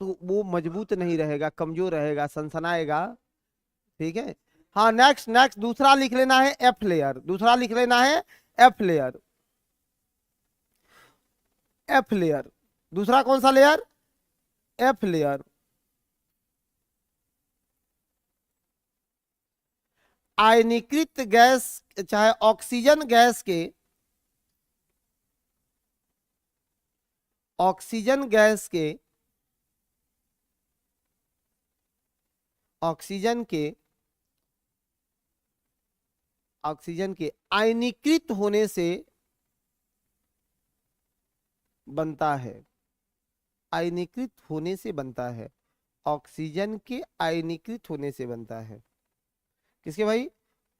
तो वो मजबूत नहीं रहेगा, कमजोर रहेगा, सनसनाएगा। ठीक है। हाँ, नेक्स्ट नेक्स्ट दूसरा लिख लेना है एफ लेयर। दूसरा लिख लेना है एफ लेयर। एफ लेयर, दूसरा कौन सा लेयर? F layer. आयनीकृत गैस, चाहे ऑक्सीजन गैस के, ऑक्सीजन गैस के, ऑक्सीजन के, ऑक्सीजन के आयनीकृत होने से बनता है। आयनीकृत होने से बनता है। ऑक्सीजन के आयनीकृत होने से बनता है। किसके भाई?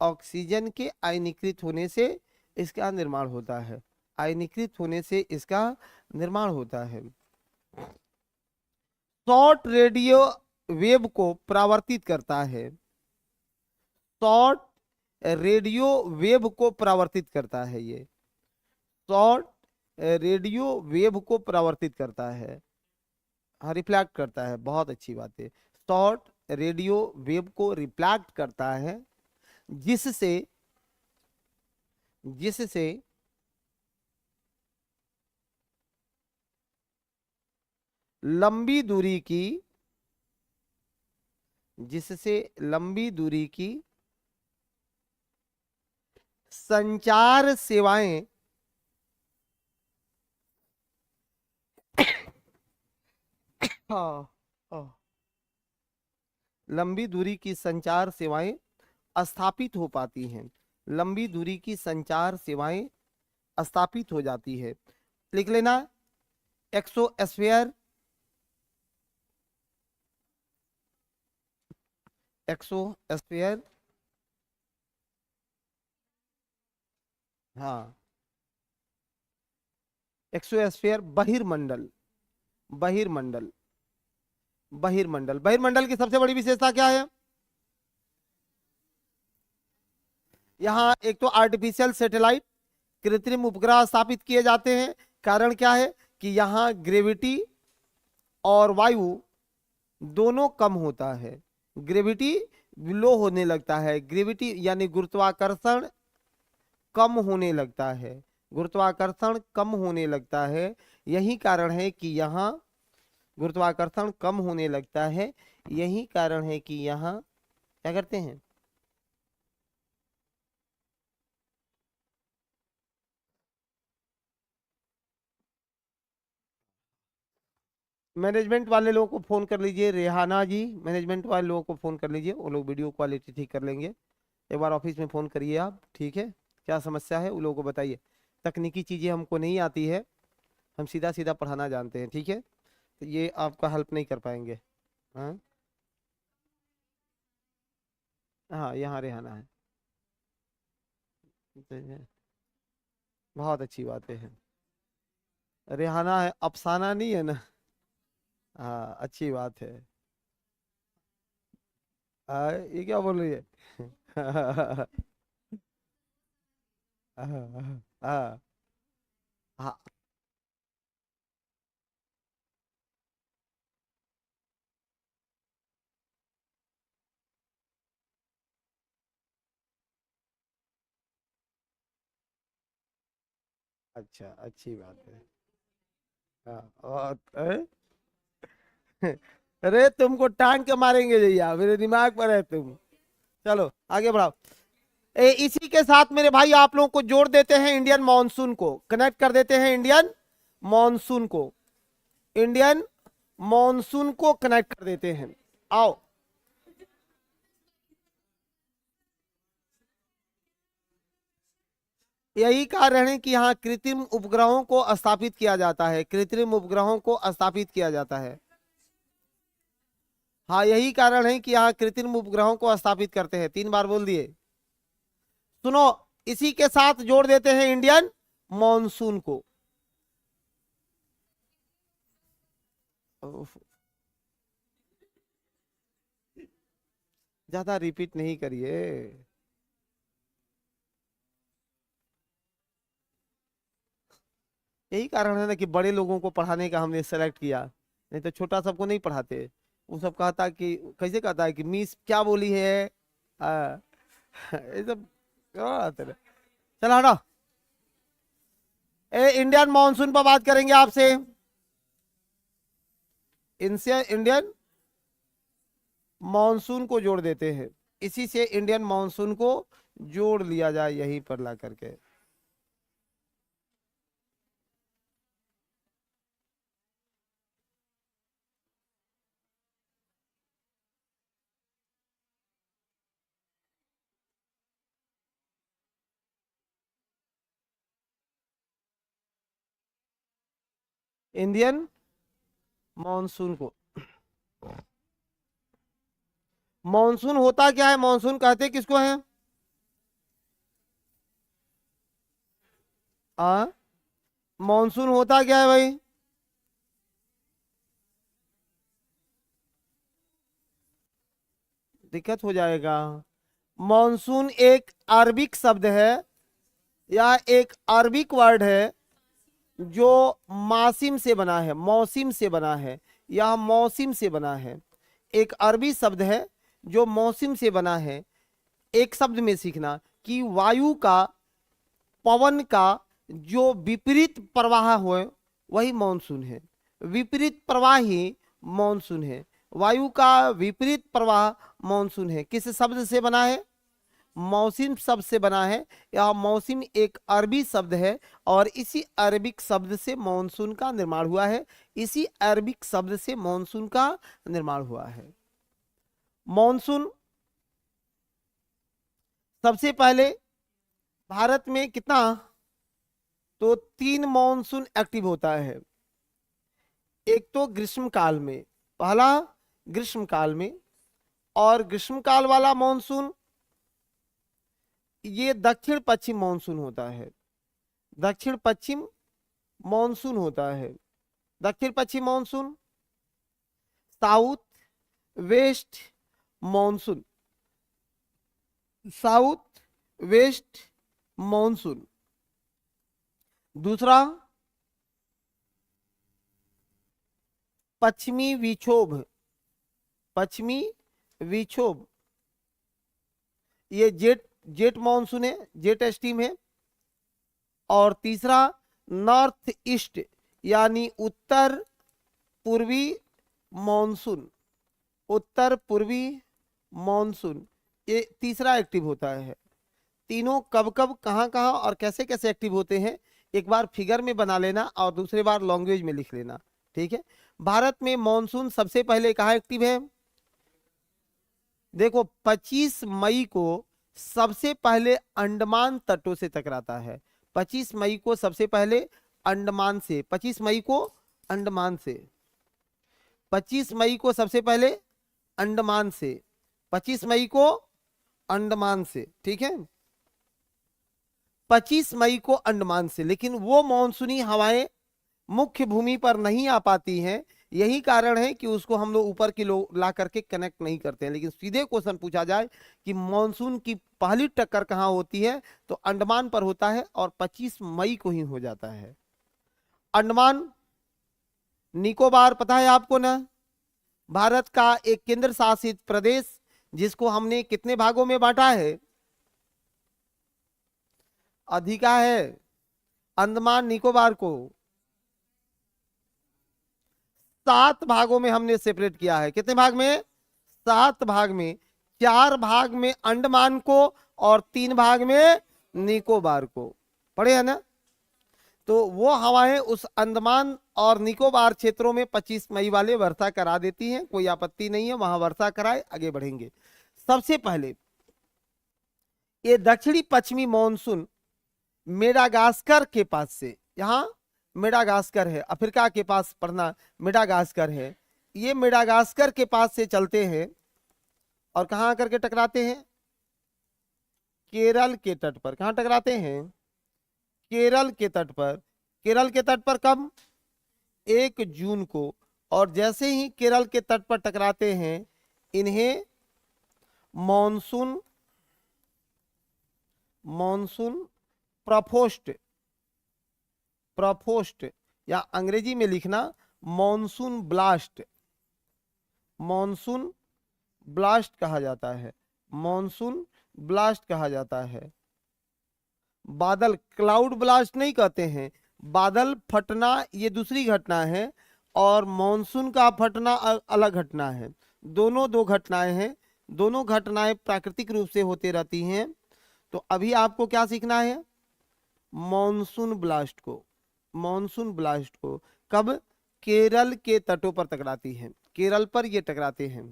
ऑक्सीजन के आयनीकृत होने से इसका निर्माण होता है। आयनीकृत होने से इसका निर्माण होता है। शॉर्ट रेडियो वेव को परावर्तित करता है। शॉर्ट रेडियो वेव को परावर्तित करता है ये। शॉर्ट रेडियो वेव को परावर्तित करता है। हाँ, रिफ्लेक्ट करता है, बहुत अच्छी बात है। शॉर्ट रेडियो वेव को रिफ्लेक्ट करता है, जिससे जिससे लंबी दूरी की, जिससे लंबी दूरी की संचार सेवाएं हाँ, हाँ, लंबी दूरी की संचार सेवाएं स्थापित हो पाती हैं। लंबी दूरी की संचार सेवाएं स्थापित हो जाती है। लिख लेना एक्सोस्फेयर। एक्सोस्फेयर, हाँ, एक्सोस्फेयर बहिर्मंडल। बहिर्मंडल, बहिर्मंडल, बहिर्मंडल की सबसे बड़ी विशेषता क्या है? यहाँ एक तो आर्टिफिशियल सैटेलाइट, कृत्रिम उपग्रह स्थापित किए जाते हैं। कारण क्या है कि यहाँ ग्रेविटी और वायु दोनों कम होता है। ग्रेविटी लो होने लगता है, ग्रेविटी यानी गुरुत्वाकर्षण कम होने लगता है। गुरुत्वाकर्षण कम होने लगता है। यही कारण है कि यहाँ गुरुत्वाकर्षण कम होने लगता है। यही कारण है कि यहाँ क्या करते हैं? मैनेजमेंट वाले लोगों को फोन कर लीजिए, रेहाना जी, मैनेजमेंट वाले लोगों को फोन कर लीजिए, वो लोग वीडियो क्वालिटी ठीक कर लेंगे। एक बार ऑफिस में फोन करिए आप, ठीक है? क्या समस्या है वो लोगों को बताइए। तकनीकी चीजें हमको नहीं आती है, हम सीधा सीधा पढ़ाना जानते हैं, ठीक है? तो ये आपका हेल्प नहीं कर पाएंगे। हाँ, हाँ, यहाँ रेहाना है। तो बहुत अच्छी बात है। रेहाना है, अफसाना नहीं है ना। हाँ अच्छी बात है। ये क्या बोल रही है? हाँ हाँ हाँ। अच्छा अच्छी बात है। हाँ और अरे तुमको टांग के मारेंगे भैया, मेरे दिमाग पर है तुम। चलो आगे बढ़ाओ। इसी के साथ मेरे भाई आप लोगों को जोड़ देते हैं इंडियन मॉनसून को, कनेक्ट कर देते हैं इंडियन मॉनसून को, इंडियन मॉनसून को कनेक्ट कर देते हैं। आओ। यही कारण है कि यहाँ कृत्रिम उपग्रहों को स्थापित किया जाता है, कृत्रिम उपग्रहों को स्थापित किया जाता है। हाँ यही कारण है कि यहाँ कृत्रिम उपग्रहों को स्थापित करते हैं, 3 बार बोल दिए। सुनो, इसी के साथ जोड़ देते हैं इंडियन मॉनसून को। उफ, ज्यादा रिपीट नहीं करिए। यही कारण है ना कि बड़े लोगों को पढ़ाने का हमने सेलेक्ट किया, नहीं तो छोटा सबको नहीं पढ़ाते। वो सब कहता कि कैसे कहता है कि मिस क्या बोली है। आ, ये सब क्या बात है? चल हटा। इंडियन मॉनसून पर बात करेंगे आपसे। इनसे इंडियन मॉनसून को जोड़ देते हैं, इसी से इंडियन मॉनसून को जोड़ लिया जाए यहीं पर ला करके। इंडियन मॉनसून को, मॉनसून होता क्या है, मॉनसून कहते किसको है? आ मॉनसून होता क्या है भाई? दिक्कत हो जाएगा। मॉनसून एक अरबिक शब्द है या एक अरबिक वर्ड है जो मासिम से बना है, मौसिम से बना है, या मौसिम से बना है। एक अरबी शब्द है जो मौसिम से बना है। एक शब्द में सीखना कि वायु का, पवन का जो विपरीत प्रवाह हो वही मॉनसून है। विपरीत प्रवाह ही मॉनसून है। वायु का विपरीत प्रवाह मॉनसून है। किस शब्द से बना है? मौसिम शब्द से बना है। यह मौसिम एक अरबी शब्द है और इसी अरबिक शब्द से मॉनसून का निर्माण हुआ है। इसी अरबिक शब्द से मॉनसून का निर्माण हुआ है। मॉनसून सबसे पहले भारत में कितना, तो 3 मॉनसून एक्टिव होता है। एक तो ग्रीष्म काल में, पहला ग्रीष्म काल में, और ग्रीष्म काल वाला मॉनसून ये दक्षिण पश्चिम मॉनसून होता है। दक्षिण पश्चिम मॉनसून होता है। दक्षिण पश्चिम monsoon, south west monsoon, south west monsoon. दूसरा पश्चिमी विक्षोभ, पश्चिमी विक्षोभ, ये जेट जेट मॉनसून है, जेट स्टीम है। और तीसरा नॉर्थ ईस्ट यानी उत्तर पूर्वी मॉनसून, उत्तर पूर्वी मॉनसून, ये तीसरा एक्टिव होता है। तीनों कब कब कहां कहां और कैसे कैसे एक्टिव होते हैं एक बार फिगर में बना लेना और दूसरी बार लैंग्वेज में लिख लेना, ठीक है। भारत में मॉनसून सबसे पहले कहाँ एक्टिव है? देखो 25 मई को सबसे पहले अंडमान तटों से टकराता है। 25 मई को सबसे पहले अंडमान से, 25 मई को अंडमान से, 25 मई को सबसे पहले अंडमान से, 25 मई को अंडमान से, ठीक है। 25 मई को अंडमान से, लेकिन वो मॉनसूनी हवाएं मुख्य भूमि पर नहीं आ पाती हैं। यही कारण है कि उसको हम लोग ऊपर की ला करके कनेक्ट नहीं करते हैं। लेकिन सीधे क्वेश्चन पूछा जाए कि मॉनसून की पहली टक्कर कहाँ होती है, तो अंडमान पर होता है और 25 मई को ही हो जाता है। अंडमान निकोबार पता है आपको ना, भारत का एक केंद्र शासित प्रदेश, जिसको हमने कितने भागों में बांटा है? अधिका है अंडमान निकोबार को 7 भागों में हमने सेपरेट किया है। कितने भाग में? 7 भाग में। 4 भाग में अंडमान को और 3 भाग में निकोबार को। पढ़े है ना? तो वो हवाएं उस अंडमान और निकोबार क्षेत्रों में 25 मई वाले वर्षा करा देती हैं। कोई आपत्ति नहीं है, वहां वर्षा कराए, आगे बढ़ेंगे। सबसे पहले ये दक्षिणी पश्चिमी मॉनसून मेडागास्कर के पास से, यहां मेडागास्कर है, अफ्रीका के पास पड़ना मेडागास्कर है, ये मेडागास्कर के पास से चलते हैं और कहां आकर के टकराते हैं? केरल के तट पर। कहां टकराते हैं? केरल के तट पर। केरल के तट पर कब? 1 जून को। और जैसे ही केरल के तट पर टकराते हैं, इन्हें मॉनसून प्रफोस्ट या अंग्रेजी में लिखना मॉनसून ब्लास्ट कहा जाता है। मॉनसून ब्लास्ट कहा जाता है। बादल, क्लाउड ब्लास्ट नहीं कहते हैं। बादल फटना ये दूसरी घटना है और मॉनसून का फटना अलग घटना है। दोनों दो घटनाएं हैं। दोनों घटनाएं प्राकृतिक रूप से होते रहती हैं। तो अभी आपको क्या सीखना है? मॉनसून ब्लास्ट को कब? केरल के तटों पर टकराती हैं। केरल पर ये टकराते हैं।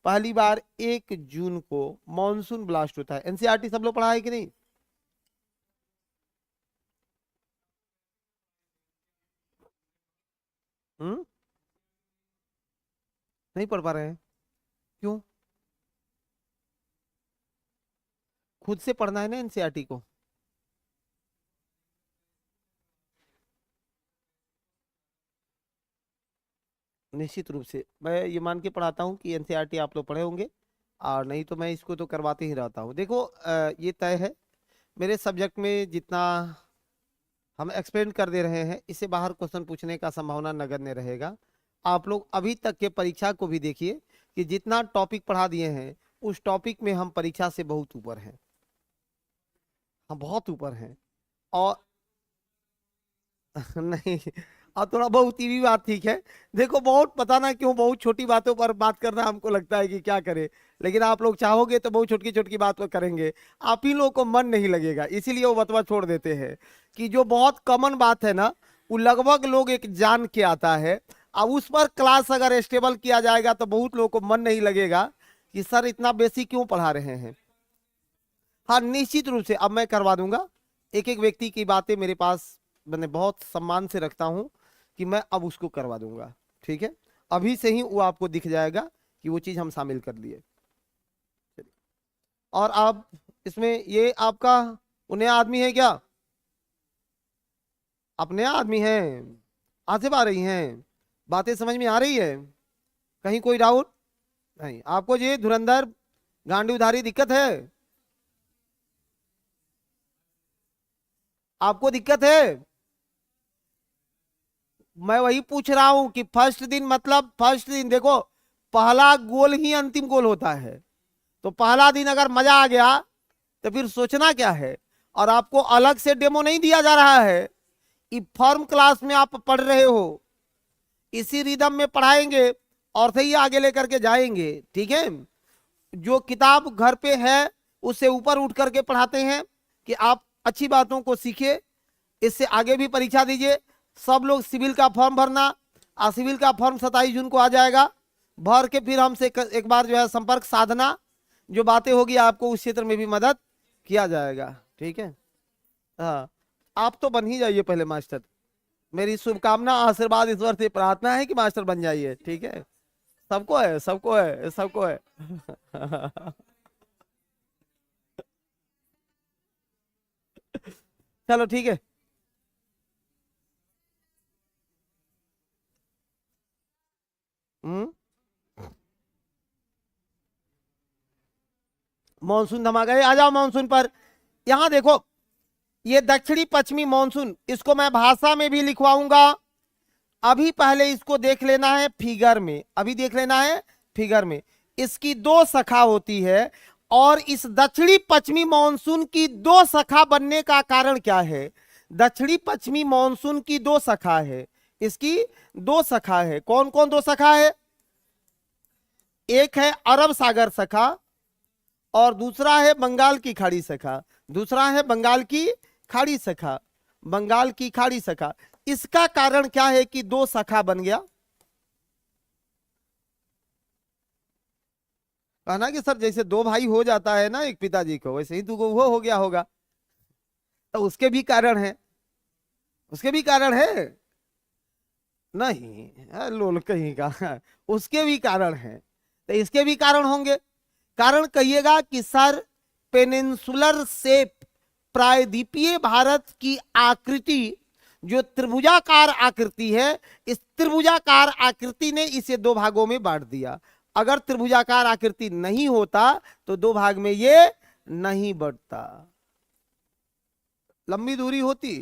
पहली बार 1 जून को मॉनसून ब्लास्ट होता है। एनसीईआरटी सब लोग पढ़ा है कि नहीं? नहीं पढ़ पा रहे हैं? क्यों? खुद से पढ़ना है ना एनसीईआरटी को। निश्चित रूप से मैं ये मान के पढ़ाता हूँ कि एनसीईआरटी आप लोग पढ़े होंगे, और नहीं तो मैं इसको तो करवाते ही रहता हूँ। देखो ये तय है, मेरे सब्जेक्ट में जितना हम एक्सप्लेन कर दे रहे हैं, इससे बाहर क्वेश्चन पूछने का संभावना नगण्य रहेगा। आप लोग अभी तक के परीक्षा को भी देखिए कि जितना टॉपिक पढ़ा दिए हैं, उस टॉपिक में हम परीक्षा से बहुत ऊपर हैं। हम बहुत ऊपर हैं। और नहीं, और थोड़ा बहुत ही भी बात ठीक है। देखो बहुत पता ना क्यों बहुत छोटी बातों पर बात करना हमको लगता है कि क्या करें, लेकिन आप लोग चाहोगे तो बहुत छोटी छोटी बात पर करेंगे। आप ही लोगों को मन नहीं लगेगा, इसीलिए वो बतवा छोड़ देते हैं कि जो बहुत कॉमन बात है ना, वो लगभग लोग एक जान के आता है। अब उस पर क्लास अगर स्टेबल किया जाएगा तो बहुत लोगों को मन नहीं लगेगा कि सर इतना बेसिक क्यों पढ़ा रहे हैं। हाँ निश्चित रूप से अब मैं करवा दूंगा। एक एक व्यक्ति की बातें मेरे पास मैंने बहुत सम्मान से रखता हूं कि मैं अब उसको करवा दूंगा। ठीक है, अभी से ही वो आपको दिख जाएगा कि वो चीज हम शामिल कर लिए। और आप इसमें ये आपका उन्हें आदमी है क्या? अपने आदमी हैं, आसे आ रही हैं, बातें समझ में आ रही है? कहीं कोई डाउट नहीं? आपको ये धुरंधर गांडी उधारी दिक्कत है? आपको दिक्कत है? मैं वही पूछ रहा हूं कि फर्स्ट दिन मतलब फर्स्ट दिन देखो, पहला गोल ही अंतिम गोल होता है। तो पहला दिन अगर मजा आ गया तो फिर सोचना क्या है। और आपको अलग से डेमो नहीं दिया जा रहा है, ये फॉर्म क्लास में आप पढ़ रहे हो, इसी रिदम में पढ़ाएंगे और सही आगे लेकर के जाएंगे। ठीक है, जो किताब घर पे है उससे ऊपर उठ करके पढ़ाते हैं कि आप अच्छी बातों को सीखिए, इससे आगे भी परीक्षा दीजिए। सब लोग सिविल का फॉर्म भरना, सिविल का फॉर्म 27 जून को आ जाएगा। भर के फिर हमसे एक बार जो है संपर्क साधना, जो बातें होगी आपको उस क्षेत्र में भी मदद किया जाएगा। ठीक है, हाँ आप तो बन ही जाइए पहले मास्टर। मेरी शुभकामना आशीर्वाद ईश्वर से प्रार्थना है कि मास्टर बन जाइए। ठीक है, सबको है, सबको है, सबको है। चलो ठीक है। मानसून थमा गए, आ जाओ मानसून पर। यहां देखो, ये दक्षिणी पश्चिमी मानसून, इसको मैं भाषा में भी लिखवाऊंगा। अभी पहले इसको देख लेना है फिगर में, अभी देख लेना है फिगर में। इसकी दो शाखा होती है, और इस दक्षिणी पश्चिमी मानसून की दो शाखा बनने का कारण क्या है? दक्षिणी पश्चिमी मानसून की दो शाखा है, इसकी दो शाखा है। कौन कौन दो शाखा है? एक है अरब सागर शाखा, और दूसरा है बंगाल की खाड़ी शाखा। दूसरा है बंगाल की खाड़ी शाखा, बंगाल की खाड़ी शाखा। इसका कारण क्या है कि दो शाखा बन गया? कहना कि सर जैसे दो भाई हो जाता है ना एक पिताजी को, वैसे ही तू को वो हो गया होगा। तो उसके भी कारण है, उसके भी कारण है। नहीं लोल कहीं का, उसके भी कारण है, तो इसके भी कारण होंगे। कारण कहिएगा कि सर पेनिनसुलर शेप, प्रायद्वीपीय भारत की आकृति, जो त्रिभुजाकार आकृति है, इस त्रिभुजाकार आकृति ने इसे दो भागों में बांट दिया। अगर त्रिभुजाकार आकृति नहीं होता तो दो भाग में ये नहीं बढ़ता। लंबी दूरी होती,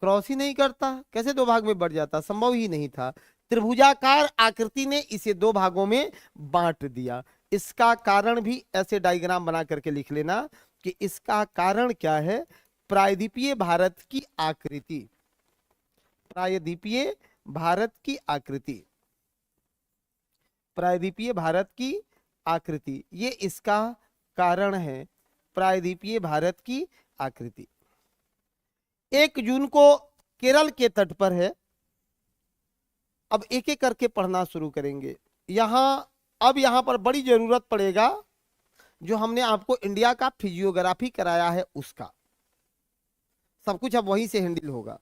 क्रॉस ही नहीं करता, कैसे दो भाग में बढ़ जाता? संभव ही नहीं था। त्रिभुजाकार आकृति ने इसे दो भागों में बांट दिया। इसका कारण भी ऐसे डायग्राम बना करके लिख लेना कि इसका कारण क्या है? प्रायद्वीपीय भारत की आकृति, प्रायद्वीपीय भारत की आकृति, प्रायद्वीपीय भारत की आकृति, ये इसका कारण है। प्रायद्वीपीय भारत की आकृति 1 जून को केरल के तट पर है। अब एक एक करके पढ़ना शुरू करेंगे। अब यहां पर बड़ी जरूरत पड़ेगा जो हमने आपको इंडिया का फिजियोग्राफी कराया है उसका, सब कुछ अब वहीं से हैंडल होगा।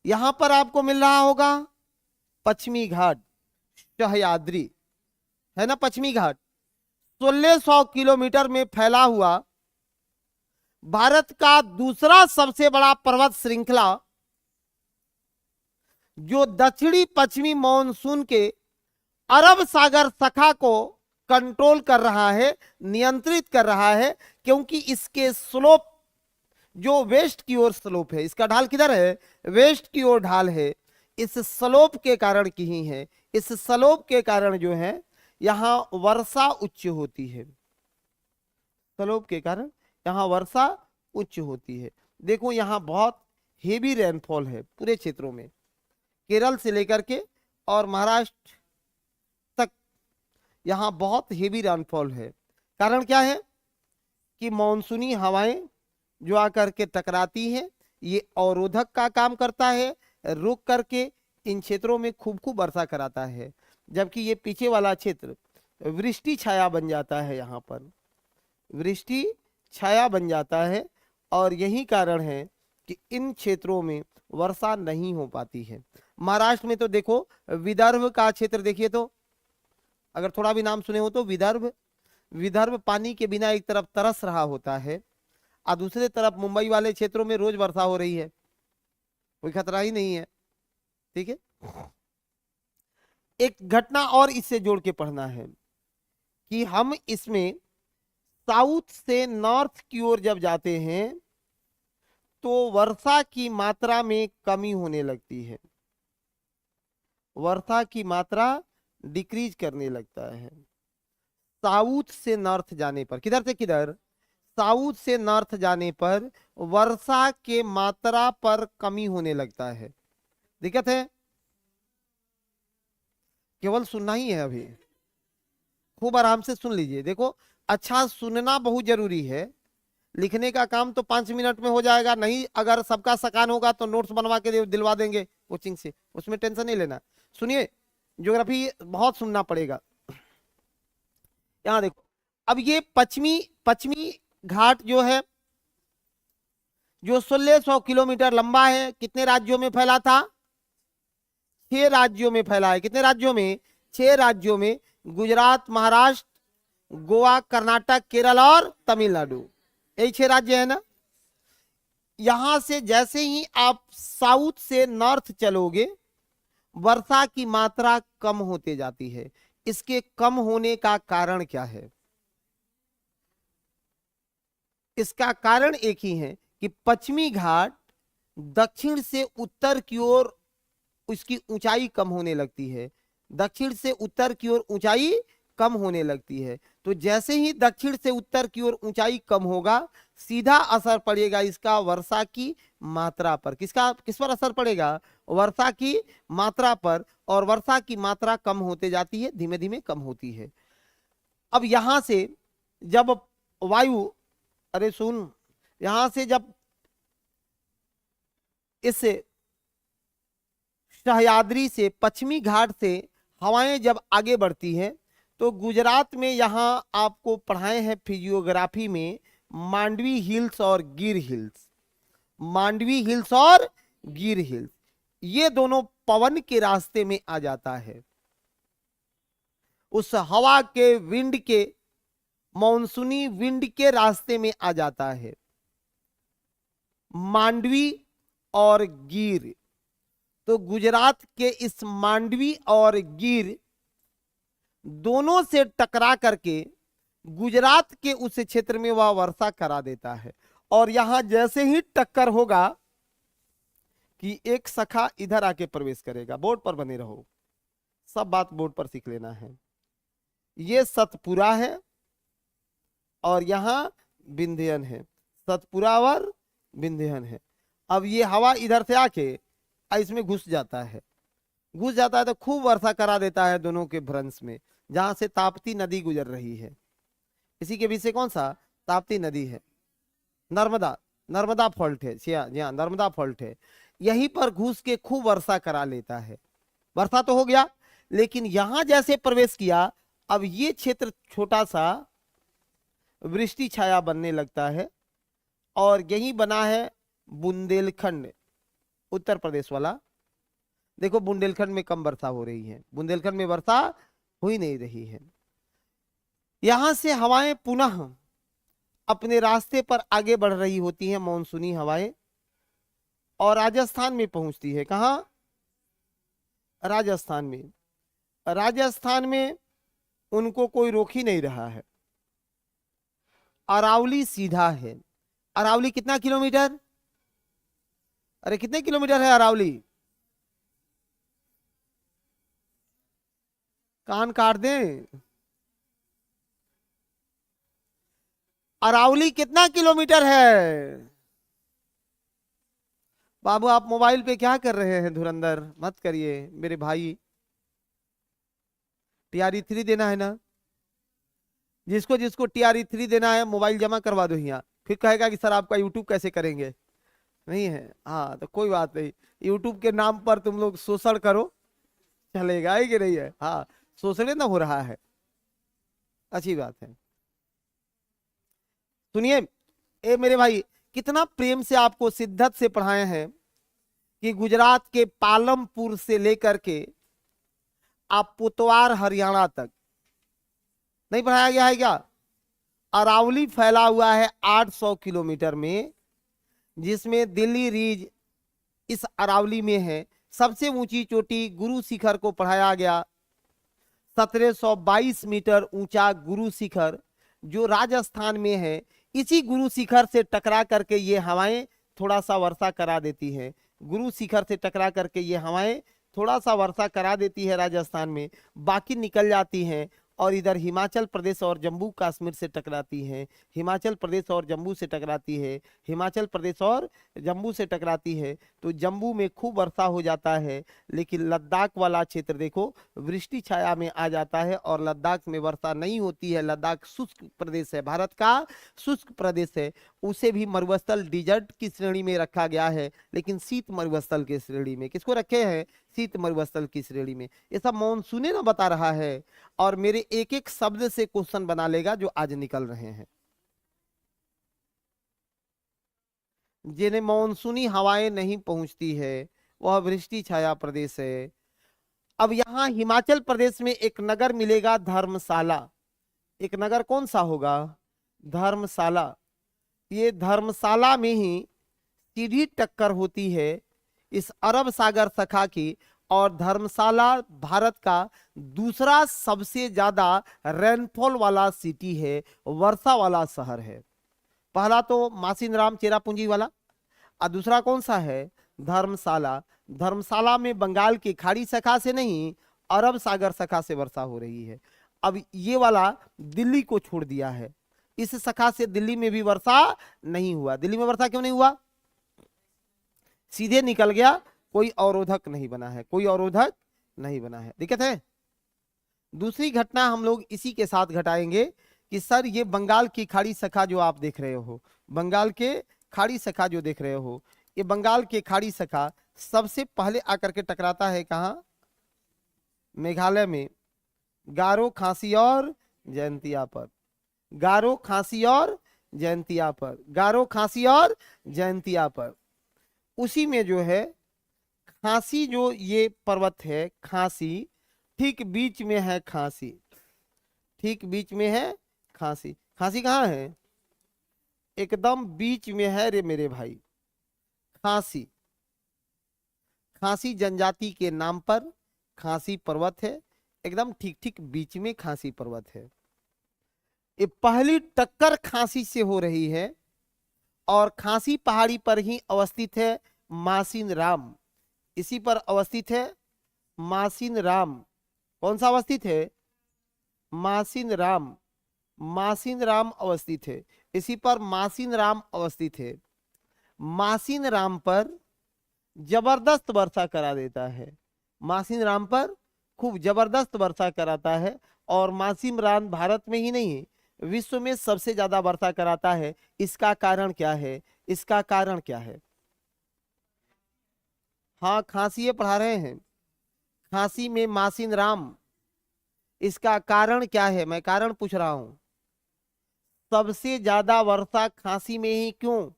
यहां पर आपको मिल रहा होगा पश्चिमी घाट, सह्याद्री है ना, पश्चिमी घाट 1600 किलोमीटर में फैला हुआ भारत का दूसरा सबसे बड़ा पर्वत श्रृंखला, जो दक्षिणी पश्चिमी मानसून के अरब सागर शाखा को कंट्रोल कर रहा है, नियंत्रित कर रहा है। क्योंकि इसके स्लोप, जो वेस्ट की ओर स्लोप है, इसका ढाल किधर है? वेस्ट की ओर ढाल है। इस स्लोप के कारण की ही है, इस स्लोप के कारण जो है यहां वर्षा उच्च होती है। स्लोप के कारण यहां वर्षा उच्च होती है। देखो यहां बहुत हेवी रेनफॉल है पूरे क्षेत्रों में, केरल से लेकर के और महाराष्ट्र तक यहां बहुत हेवी रेनफॉल है। कारण क्या है कि मानसूनी हवाएं जो आकर के टकराती हैं, ये अवरोधक का काम करता है, रुक करके इन क्षेत्रों में खूब खूब वर्षा कराता है। जबकि ये पीछे वाला क्षेत्र वृष्टि छाया बन जाता है, यहाँ पर वृष्टि छाया बन जाता है, और यही कारण है कि इन क्षेत्रों में वर्षा नहीं हो पाती है। महाराष्ट्र में तो देखो, विदर्भ का क्षेत्र देखिए, तो अगर थोड़ा भी नाम सुने हो तो विदर्भ पानी के बिना एक तरफ तरस रहा होता है, और दूसरे तरफ मुंबई वाले क्षेत्रों में रोज वर्षा हो रही है, कोई खतरा ही नहीं है। ठीक है, एक घटना और इससे जोड़ के पढ़ना है कि हम इसमें साउथ से नॉर्थ की ओर जब जाते हैं तो वर्षा की मात्रा में कमी होने लगती है, वर्षा की मात्रा डिक्रीज करने लगता है। साउथ से नॉर्थ जाने पर, किधर से किधर? साउथ से नॉर्थ जाने पर वर्षा के मात्रा पर कमी होने लगता है। दिक्कत है? केवल सुनना ही है अभी, खूब आराम से सुन लीजिए। देखो, अच्छा सुनना बहुत जरूरी है, लिखने का काम तो 5 मिनट में हो जाएगा। नहीं, अगर सबका सकान होगा तो नोट्स बनवा के दिलवा देंगे कोचिंग से, उसमें टेंशन नहीं लेना। सुनिए, ज्योग्राफी बहुत सुनना पड़ेगा। यहां देखो, अब ये पश्चिमी घाट जो है, जो 1600 किलोमीटर लंबा है, कितने राज्यों में फैला था? 6 राज्यों में फैला है। कितने राज्यों में? 6 राज्यों में, गुजरात, महाराष्ट्र, गोवा, कर्नाटक, केरल और तमिलनाडु, यही 6 राज्य है ना। यहां से जैसे ही आप साउथ से नॉर्थ चलोगे, वर्षा की मात्रा कम होते जाती है। इसके कम होने का कारण क्या है? इसका कारण एक ही है कि पश्चिमी घाट दक्षिण से उत्तर की ओर उसकी ऊंचाई कम होने लगती है। दक्षिण से उत्तर की ओर ऊंचाई कम होने लगती है। तो जैसे ही दक्षिण से उत्तर की ओर ऊंचाई कम होगा, सीधा असर पड़ेगा इसका वर्षा की मात्रा पर। किस पर असर पड़ेगा? वर्षा की मात्रा पर। और वर्षा की मात्रा कम होते जाती है, धीमे धीमे कम होती है। अब यहां से जब वायु, अरे सुन, यहां से जब इस सह्याद्री से, पश्चिमी घाट से हवाएं जब आगे बढ़ती हैं, तो गुजरात में यहां आपको पढ़ाए हैं फिजियोग्राफी में मांडवी हिल्स और गिर हिल्स। मांडवी हिल्स और गिर हिल्स, ये दोनों पवन के रास्ते में आ जाता है। उस हवा के विंड के, मॉनसूनी विंड के रास्ते में आ जाता है मांडवी और गिर। तो गुजरात के इस मांडवी और गिर दोनों से टकरा करके गुजरात के उस क्षेत्र में वह वर्षा करा देता है। और यहां जैसे ही टक्कर होगा कि एक शाखा इधर आके प्रवेश करेगा। बोर्ड पर बने रहो, सब बात बोर्ड पर सीख लेना है। ये सतपुरा है और यहां विंध्यन है। सतपुरा और विंध्यन है। अब ये हवा इधर से आके इसमें घुस जाता है तो खूब वर्षा करा देता है दोनों के भ्रंश में, जहां से ताप्ती नदी गुजर रही है। इसी के बीच से कौन सा? ताप्ती नदी है। नर्मदा फॉल्ट है। जी हाँ, नर्मदा फॉल्ट है। यहीं पर घुस के खूब वर्षा करा लेता है। वर्षा तो हो गया, लेकिन यहां जैसे प्रवेश किया, अब ये क्षेत्र छोटा सा वृष्टि छाया बनने लगता है। और यही बना है बुंदेलखंड, उत्तर प्रदेश वाला। देखो बुंदेलखंड में कम वर्षा हो रही है, बुंदेलखंड में वर्षा हो ही नहीं रही है। यहां से हवाएं पुनः अपने रास्ते पर आगे बढ़ रही होती हैं, मॉनसूनी हवाएं, और राजस्थान में पहुंचती है। कहां? राजस्थान में। राजस्थान में उनको कोई रोक ही नहीं रहा है। अरावली सीधा है। अरावली कितना किलोमीटर? अरे कितने किलोमीटर है अरावली? कान काट दें। अरावली कितना किलोमीटर है? बाबू आप मोबाइल पे क्या कर रहे हैं? धुरंधर मत करिए मेरे भाई। TRE3 देना है ना? जिसको जिसको TRE3 देना है मोबाइल जमा करवा दो यहाँ। फिर कहेगा कि सर आपका यूट्यूब कैसे करेंगे? नहीं है? हाँ तो कोई बात नहीं, यूट्यूब के नाम पर तुम लोग शोषण करो, चलेगा है कि नहीं है? हाँ, शोषण ना हो रहा है, अच्छी बात है। सुनिए ए मेरे भाई, कितना प्रेम से आपको सिद्धत से पढ़ाए हैं कि गुजरात के पालमपुर से लेकर के आप पुतवार हरियाणा तक नहीं पढ़ाया गया है क्या? अरावली फैला हुआ है 800 किलोमीटर में, जिसमें दिल्ली रीज इस अरावली में है। सबसे ऊंची चोटी गुरु शिखर को पढ़ाया गया। 1722 मीटर ऊंचा गुरु शिखर जो राजस्थान में है, इसी गुरु शिखर से टकरा करके ये हवाएं थोड़ा सा वर्षा करा देती हैं। गुरु शिखर से टकरा करके ये हवाएं थोड़ा सा वर्षा करा देती है राजस्थान में, बाकी निकल जाती हैं और इधर हिमाचल प्रदेश और जम्मू कश्मीर से टकराती हैं। हिमाचल प्रदेश और जम्मू से टकराती है, हिमाचल प्रदेश और जम्मू से टकराती है। तो जम्मू में खूब वर्षा हो जाता है, लेकिन लद्दाख वाला क्षेत्र देखो वृष्टि छाया में आ जाता है और लद्दाख में वर्षा नहीं होती है। लद्दाख शुष्क प्रदेश है, भारत का शुष्क प्रदेश है। उसे भी मरुस्थल डिजर्ट की श्रेणी में रखा गया है, लेकिन शीत मरुस्थल की श्रेणी में। किसको रखे हैं? शीत मरुस्थल की श्रेणी में। ये सब मॉनसून ना बता रहा है, और मेरे एक एक शब्द से क्वेश्चन बना लेगा जो आज निकल रहे हैं। जिन्हें मॉनसूनी हवाएं नहीं पहुंचती है वह वृष्टि छाया प्रदेश है। अब यहां हिमाचल प्रदेश में एक नगर मिलेगा धर्मशाला। एक नगर कौन सा होगा? धर्मशाला। ये धर्मशाला में ही सीधी टक्कर होती है इस अरब सागर शाखा की और धर्मशाला भारत का दूसरा सबसे ज्यादा रेनफॉल वाला सिटी है, वर्षा वाला शहर है। पहला तो मासिनराम चेरापूंजी वाला, और दूसरा कौन सा है? धर्मशाला। धर्मशाला में बंगाल की खाड़ी शाखा से नहीं, अरब सागर शाखा से वर्षा हो रही है। अब ये वाला दिल्ली को छोड़ दिया है, इस शाखा से दिल्ली में भी वर्षा नहीं हुआ। दिल्ली में वर्षा क्यों नहीं हुआ? सीधे निकल गया, कोई अवरोधक नहीं बना है, कोई अवरोधक नहीं बना है। दिक्कत है। दूसरी घटना हम लोग इसी के साथ घटाएंगे कि सर ये बंगाल की खाड़ी शाखा जो आप देख रहे हो, बंगाल के खाड़ी शाखा जो देख रहे हो, ये बंगाल के खाड़ी शाखा सबसे पहले आकर के टकराता है कहां? मेघालय में, गारो, खासी और जयंतिया पर। गारो, खासी और जयंतिया पर, गारो, खासी और जयंतिया पर। उसी में जो है खासी, जो ये पर्वत है खासी, ठीक बीच में है खासी, ठीक बीच में है खासी। खासी कहाँ है? एकदम बीच में है रे मेरे भाई खासी। खासी जनजाति के नाम पर खासी पर्वत है, एकदम ठीक ठीक बीच में खासी पर्वत है। ये पहली टक्कर खासी से हो रही है, और खासी पहाड़ी पर ही अवस्थित है मासिन राम। इसी पर अवस्थित है मासिन राम। कौन सा अवस्थित है? मासिन राम। मासिन राम अवस्थित है, इसी पर मासिन राम अवस्थित है। मासिन राम पर जबरदस्त वर्षा करा देता है, मासिन राम पर खूब जबरदस्त वर्षा कराता है। और मासिन राम भारत में ही नहीं, विश्व में सबसे ज्यादा वर्षा कराता है। इसका कारण क्या है? इसका कारण क्या है? हाँ, खांसी ये पढ़ा रहे हैं, खांसी में मासिन राम। इसका कारण क्या है? मैं कारण पूछ रहा हूं। सबसे ज्यादा वर्षा खांसी में ही क्यों?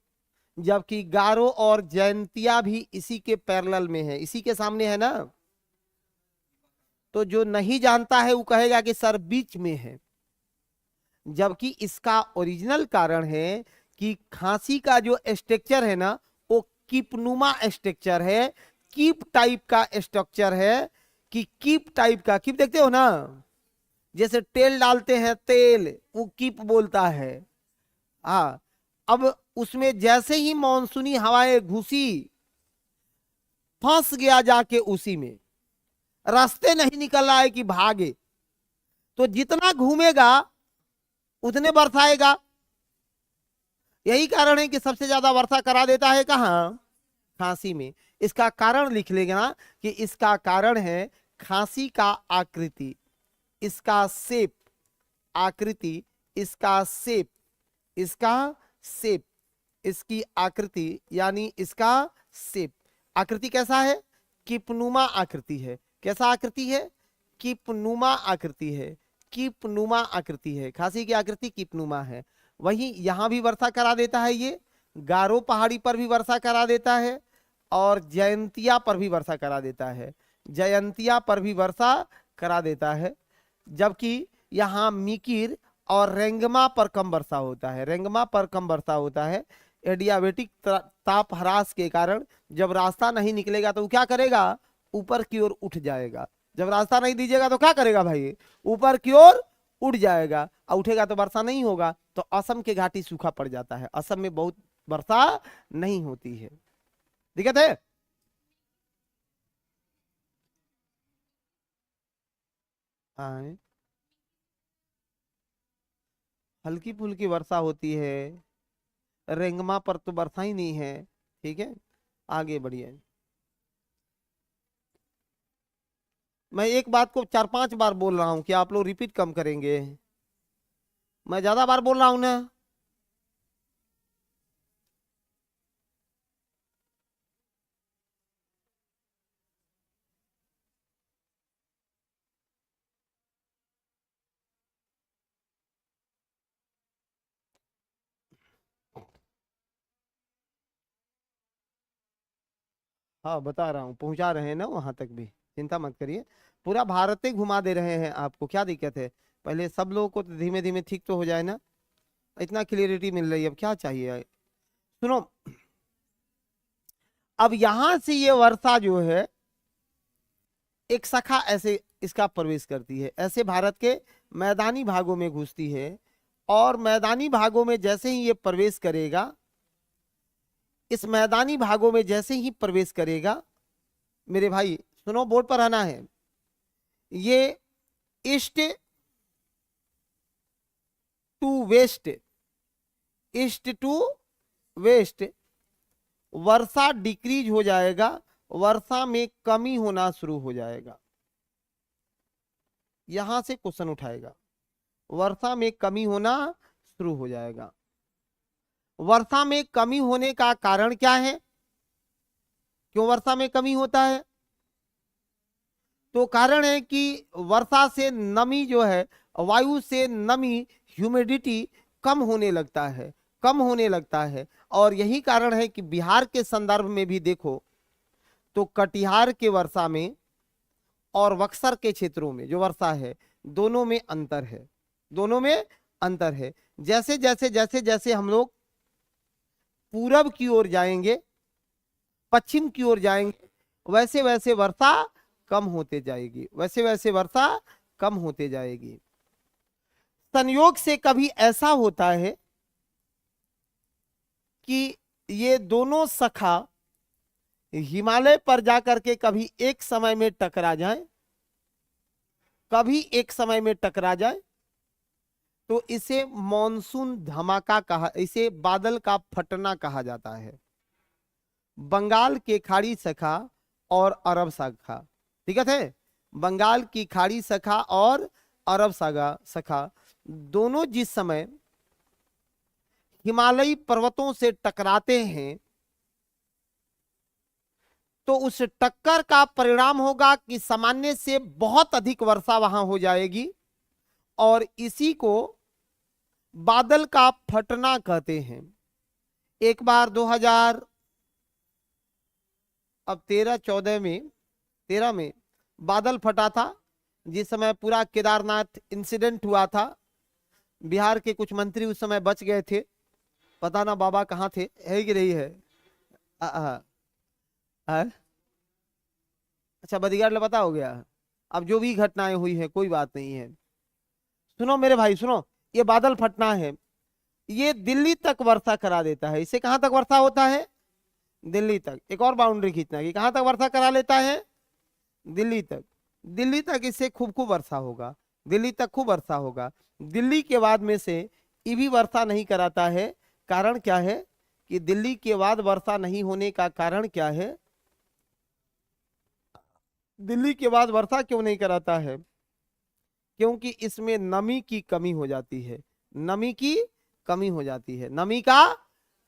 जबकि गारो और जयंतिया भी इसी के पैरेलल में है, इसी के सामने है ना। तो जो नहीं जानता है वो कहेगा कि सर बीच में है, जबकि इसका ओरिजिनल कारण है कि खांसी का जो स्ट्रक्चर है ना, वो कीपनुमा स्ट्रक्चर है, कीप टाइप का स्ट्रक्चर है। कि कीप टाइप का, कीप देखते हो ना, जैसे तेल डालते हैं तेल, वो कीप बोलता है। हाँ, अब उसमें जैसे ही मानसूनी हवाएं घुसी, फंस गया जाके उसी में, रास्ते नहीं निकल रहा है कि भागे, तो जितना घूमेगा उतने बरसाएगा। यही कारण है कि सबसे ज्यादा वर्षा करा देता है कहां? खांसी में। इसका कारण लिख लेगा कि इसका कारण है खांसी का आकृति, इसका शेप, आकृति, इसका शेप, इसका शेप, इसकी आकृति, यानी इसका शेप। आकृति कैसा है? कीपनुमा आकृति है। कैसा आकृति है? कीपनुमा आकृति है, कीपनुमा आकृति है। खांसी की आकृति कीपनुमा है। वही यहां भी वर्षा करा देता है, ये गारो पहाड़ी पर भी वर्षा करा देता है, और जयंतिया पर भी वर्षा करा देता है, जयंतिया पर भी वर्षा करा देता है। जबकि यहाँ मिकिर और रेंगमा पर कम वर्षा होता है, रेंगमा पर कम वर्षा होता है। एडियाबेटिक ताप ह्रास के कारण जब रास्ता नहीं निकलेगा तो क्या करेगा? ऊपर की ओर उठ जाएगा। जब रास्ता नहीं दीजिएगा तो क्या करेगा भाई? ऊपर की ओर उठ जाएगा, और उठेगा तो वर्षा नहीं होगा, तो असम के घाटी सूखा पड़ जाता है। असम में बहुत वर्षा नहीं होती है। दिक्कत है। हाँ, हल्की फुल्की वर्षा होती है, रेंगमा पर तो वर्षा ही नहीं है। ठीक है, आगे बढ़िए। मैं एक बात को 4-5 बार बोल रहा हूं कि आप लोग रिपीट कम करेंगे। मैं ज्यादा बार बोल रहा हूं ना। हाँ, बता रहा हूँ, पहुंचा रहे हैं ना वहां तक भी, चिंता मत करिए। पूरा भारत ही घुमा दे रहे हैं आपको, क्या दिक्कत है? पहले सब लोगों को तो धीमे धीमे ठीक तो हो जाए ना। इतना क्लियरिटी मिल रही है, अब क्या चाहिए? सुनो, अब यहां से ये वर्षा जो है, एक शाखा ऐसे इसका प्रवेश करती है, ऐसे भारत के मैदानी भागों में घुसती है, और मैदानी भागों में जैसे ही ये प्रवेश करेगा, इस मैदानी भागों में जैसे ही प्रवेश करेगा, मेरे भाई सुनो, बोर्ड पर आना है, ये east to west, east to west वर्षा डिक्रीज हो जाएगा, वर्षा में कमी होना शुरू हो जाएगा। यहां से क्वेश्चन उठाएगा, वर्षा में कमी होना शुरू हो जाएगा। वर्षा में कमी होने का कारण क्या है? क्यों वर्षा में कमी होता है? तो कारण है कि वर्षा से नमी जो है, वायु से नमी, ह्यूमिडिटी कम होने लगता है, कम होने लगता है। और यही कारण है कि बिहार के संदर्भ में भी देखो तो कटिहार के वर्षा में और बक्सर के क्षेत्रों में जो वर्षा है, दोनों में अंतर है, दोनों में अंतर है। जैसे जैसे जैसे जैसे हम लोग पूरब की ओर जाएंगे, पश्चिम की ओर जाएंगे, वैसे वैसे वर्षा कम होते जाएगी, वैसे वैसे वर्षा कम होते जाएगी। संयोग से कभी ऐसा होता है कि ये दोनों शाखा हिमालय पर जाकर के कभी एक समय में टकरा जाए, कभी एक समय में टकरा जाए, तो इसे मॉनसून धमाका कहा, इसे बादल का फटना कहा जाता है। बंगाल के खाड़ी शाखा और अरब शाखा, ठीक है, बंगाल की खाड़ी शाखा और अरब शाखा दोनों जिस समय हिमालयी पर्वतों से टकराते हैं, तो उस टक्कर का परिणाम होगा कि सामान्य से बहुत अधिक वर्षा वहां हो जाएगी, और इसी को बादल का फटना कहते हैं। एक बार 13 में बादल फटा था, जिस समय पूरा केदारनाथ इंसिडेंट हुआ था। बिहार के कुछ मंत्री उस समय बच गए थे, पता ना बाबा कहाँ थे, है कि नहीं है? अच्छा, बॉडीगार्ड लापता हो गया। अब जो भी घटनाएं हुई है कोई बात नहीं है। सुनो मेरे भाई सुनो, ये बादल फटना है, ये दिल्ली तक वर्षा करा देता है। इसे कहां तक वर्षा होता है? दिल्ली तक। एक और बाउंड्री खींचना है कि कहां तक वर्षा करा लेता है? दिल्ली तक। दिल्ली तक इससे खूब खूब वर्षा होगा, दिल्ली तक खूब वर्षा होगा। दिल्ली के बाद में से ये भी वर्षा नहीं कराता है। कारण क्या है कि दिल्ली के बाद वर्षा नहीं होने का कारण क्या है? दिल्ली के बाद वर्षा क्यों नहीं कराता है? क्योंकि इसमें नमी की कमी हो जाती है, नमी की कमी हो जाती है, नमी का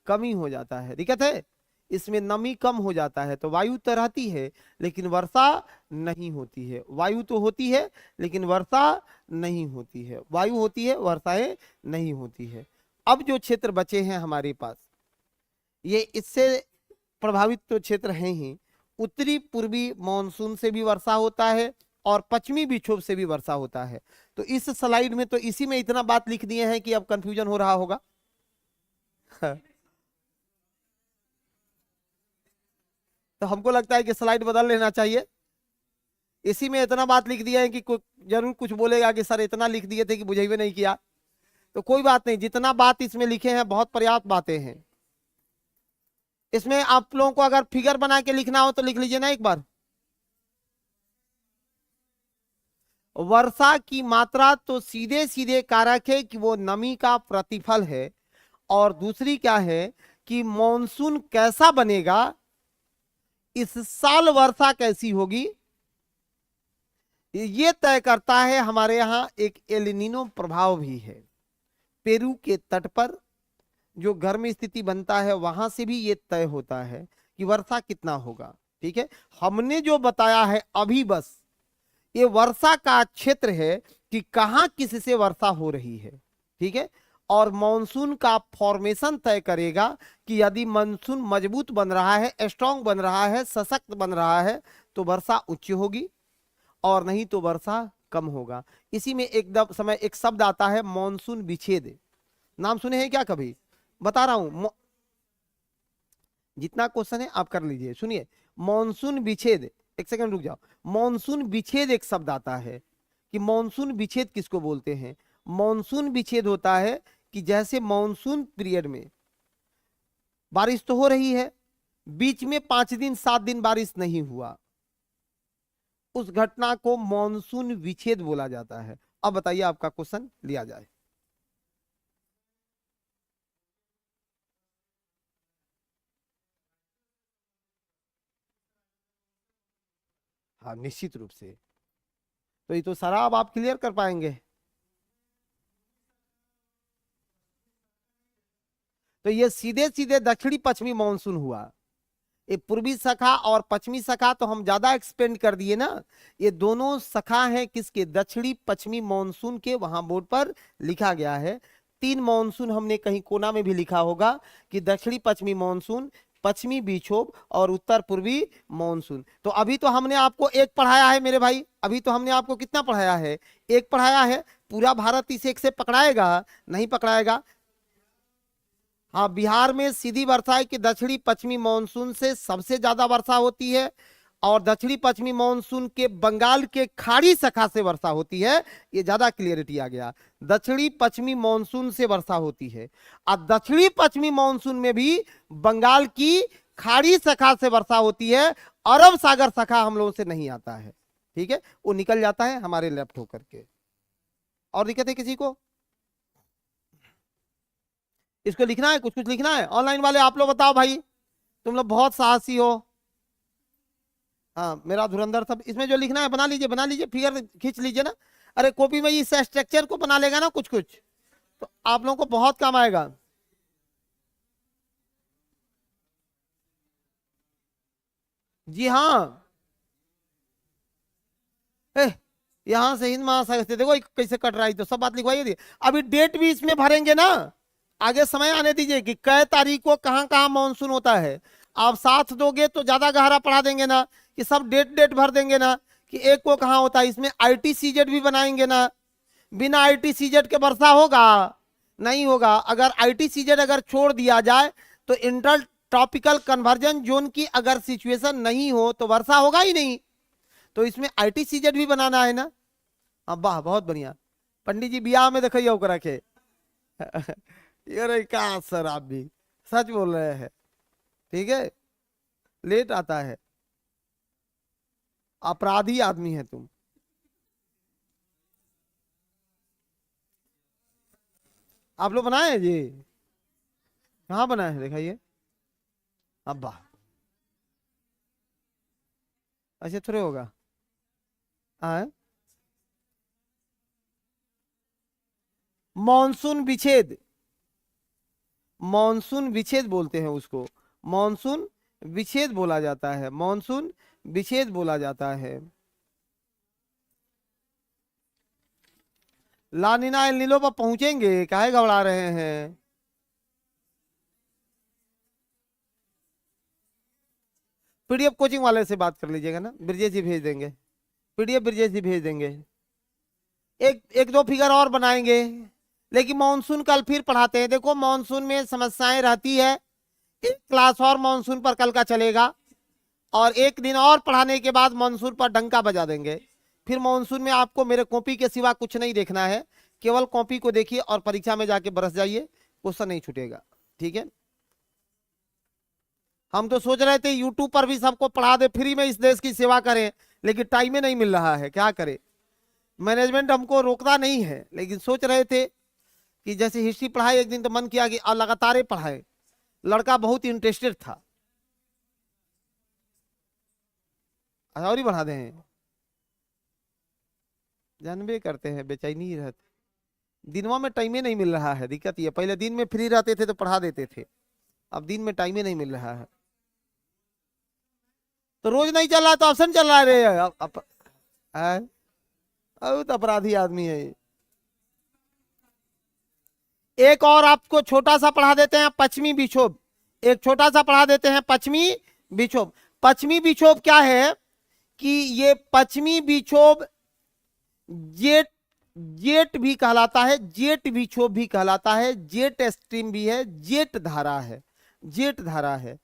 कमी हो जाता है। दिक्कत है, इसमें नमी कम हो जाता है, तो वायु तो रहती है लेकिन वर्षा नहीं होती है। वायु तो होती है लेकिन वर्षा नहीं होती है, वायु होती है, वर्षाएं नहीं होती है। अब जो क्षेत्र बचे हैं हमारे पास, ये इससे प्रभावित तो क्षेत्र हैं ही। उत्तरी पूर्वी मानसून से भी वर्षा होता है और पश्चिमी विक्षोभ से भी वर्षा होता है। तो इस स्लाइड में तो इसी में इतना बात लिख दिए हैं कि अब कंफ्यूजन हो रहा होगा। तो हमको लगता है कि स्लाइड बदल लेना चाहिए। इसी में इतना बात लिख दिया है कि जरूर कुछ बोलेगा कि सर इतना लिख दिए थे कि बुझे नहीं किया। तो कोई बात नहीं, जितना बात इसमें लिखे हैं बहुत पर्याप्त बातें हैं। इसमें आप लोगों को अगर फिगर बना के लिखना हो तो लिख लीजिए ना एक बार। वर्षा की मात्रा तो सीधे सीधे कारक है कि वो नमी का प्रतिफल है, और दूसरी क्या है कि मॉनसून कैसा बनेगा, इस साल वर्षा कैसी होगी, ये तय करता है। हमारे यहां एक एलिनीनो प्रभाव भी है। पेरू के तट पर जो गर्म स्थिति बनता है वहां से भी ये तय होता है कि वर्षा कितना होगा। ठीक है, हमने जो बताया है अभी बस ये वर्षा का क्षेत्र है कि कहां किससे वर्षा हो रही है। ठीक है, और मॉनसून का फॉर्मेशन तय करेगा कि यदि मानसून मजबूत बन रहा है, स्ट्रांग बन रहा है, सशक्त बन रहा है, तो वर्षा उच्च होगी, और नहीं तो वर्षा कम होगा। इसी में एकदम समय एक शब्द आता है मॉनसून विच्छेद। नाम सुने हैं क्या कभी? बता रहा हूं, जितना क्वेश्चन है आप कर लीजिए। सुनिए, मॉनसून विच्छेद एक सेकंड रुक जाओ। मॉनसून विच्छेद एक शब्द आता है कि मॉनसून विच्छेद किसको बोलते हैं। मॉनसून विच्छेद होता है कि जैसे मॉनसून पीरियड में बारिश तो हो रही है, बीच में 5 दिन 7 दिन बारिश नहीं हुआ, उस घटना को मॉनसून विच्छेद बोला जाता है। अब बताइए आपका क्वेश्चन लिया जाए। हाँ निश्चित रूप से, तो ये तो सारा अब आप क्लियर कर पाएंगे। तो ये सीधे सीधे दक्षिणी पश्चिमी मानसून हुआ। ये पूर्वी शाखा और पश्चिमी शाखा तो हम ज्यादा एक्सपेंड कर दिए ना, ये दोनों शाखा है किसके, दक्षिणी पश्चिमी मानसून के। वहां बोर्ड पर लिखा गया है 3 मानसून, हमने कहीं कोना में भी लिखा होगा कि दक्षिणी पश्चिमी मानसून, पश्चिमी विक्षोभ और उत्तर पूर्वी मानसून। तो अभी तो हमने आपको एक पढ़ाया है मेरे भाई, अभी तो हमने आपको कितना पढ़ाया है, एक पढ़ाया है। पूरा भारत इस एक से पकड़ाएगा नहीं पकड़ाएगा। हाँ बिहार में सीधी वर्षा है कि दक्षिणी पश्चिमी मानसून से सबसे ज्यादा वर्षा होती है, और दक्षिणी पश्चिमी मानसून के बंगाल के खाड़ी शाखा से वर्षा होती है। ये ज्यादा क्लियरिटी आ गया, दक्षिणी पश्चिमी मानसून से वर्षा होती है। और दक्षिणी पश्चिमी मानसून में भी बंगाल की खाड़ी शाखा से वर्षा होती है, अरब सागर शाखा हम लोगों से नहीं आता है। ठीक है, वो निकल जाता है हमारे लेफ्ट होकर के। और दिक्कत है किसी को? इसको लिखना है, कुछ कुछ लिखना है। ऑनलाइन वाले आप लोग बताओ भाई, तुम लोग बहुत साहसी हो। हाँ मेरा धुरंधर सब, इसमें जो लिखना है बना लीजिए, फिगर खींच लीजिए ना। अरे कॉपी में इस स्ट्रक्चर को बना लेगा ना कुछ कुछ, तो आप लोगों को बहुत काम आएगा। जी हाँ, यहां से हिंद महासागर से देखो कैसे कट रहा है, तो सब बात लिखवाइए दी। अभी डेट भी इसमें भरेंगे ना, आगे समय आने दीजिए कि कै तारीख को कहां कहां मानसून होता है। आप साथ दोगे तो ज्यादा गहरा पढ़ा देंगे ना, कि सब डेट डेट भर देंगे ना कि एक को कहां होता है। इसमें आईटी सीजेड भी बनाएंगे ना, बिना आईटी सीजेड के वर्षा होगा नहीं होगा। अगर आईटी सीजेड अगर छोड़ दिया जाए तो इंटर ट्रॉपिकल कन्वर्जन जोन की अगर सिचुएशन नहीं हो तो वर्षा होगा ही नहीं। तो इसमें आईटी सीजेड भी बनाना है ना। हाँ वाह बहुत बढ़िया, पंडित जी बियाह में देखिए ओकरा के ये कहा सर आप भी सच बोल रहे हैं। ठीक है, लेट आता है, अपराधी आदमी है तुम। आप लोग बनाए हैं जी? कहाँ बनाए हैं दिखाइए। अब वाह, ऐसे थोड़े होगा। हाँ मानसून विच्छेद, मानसून विच्छेद बोलते हैं उसको, मानसून विच्छेद बोला जाता है, मानसून विच्छेद बोला जाता है। लानिना एल नीनो पर पहुंचेंगे, काहे घबरा रहे हैं। पीडीएफ कोचिंग वाले से बात कर लीजिएगा ना, ब्रजेश जी भेज देंगे, पीडीएफ ब्रजेश जी भेज देंगे। एक एक दो फिगर और बनाएंगे, लेकिन मानसून कल फिर पढ़ाते हैं। देखो मानसून में समस्याएं रहती है, एक क्लास और मानसून पर कल का चलेगा, और एक दिन और पढ़ाने के बाद मानसून पर डंका बजा देंगे। फिर मानसून में आपको मेरे कॉपी के सिवा कुछ नहीं देखना है, केवल कॉपी को देखिए और परीक्षा में जाके बरस जाइए, क्वेश्चन नहीं छूटेगा। ठीक है, हम तो सोच रहे थे यूट्यूब पर भी सबको पढ़ा दे, फ्री में इस देश की सेवा करें, लेकिन टाइम ही नहीं मिल रहा है, क्या करें। मैनेजमेंट हमको रोकता नहीं है, लेकिन सोच रहे थे कि जैसे हिस्ट्री पढ़ाई एक दिन, तो मन किया कि लगातार पढ़ाए। लड़का बहुत इंटरेस्टेड था, और ही बढ़ा दें, जानबे करते हैं बेचैनी रहती। दिनवा में टाइम ही नहीं मिल रहा है, दिक्कत ये। पहले दिन में फ्री रहते थे तो पढ़ा देते थे, अब दिन में टाइम ही नहीं मिल रहा है। तो रोज नहीं चल रहा तो ऑप्शन चल रहा है रे। अब तो अपराधी आदमी है ये। एक और आपको छोटा सा पढ़ा देते हैं, पश्चिमी विक्षोभ। एक छोटा सा पढ़ा देते हैं पश्चिमी विक्षोभ। पश्चिमी विक्षोभ क्या है कि ये पश्चिमी विक्षोभ जेट, जेट भी कहलाता है, जेट विक्षोभ भी कहलाता है, जेट स्ट्रीम भी है, जेट धारा है, जेट धारा है।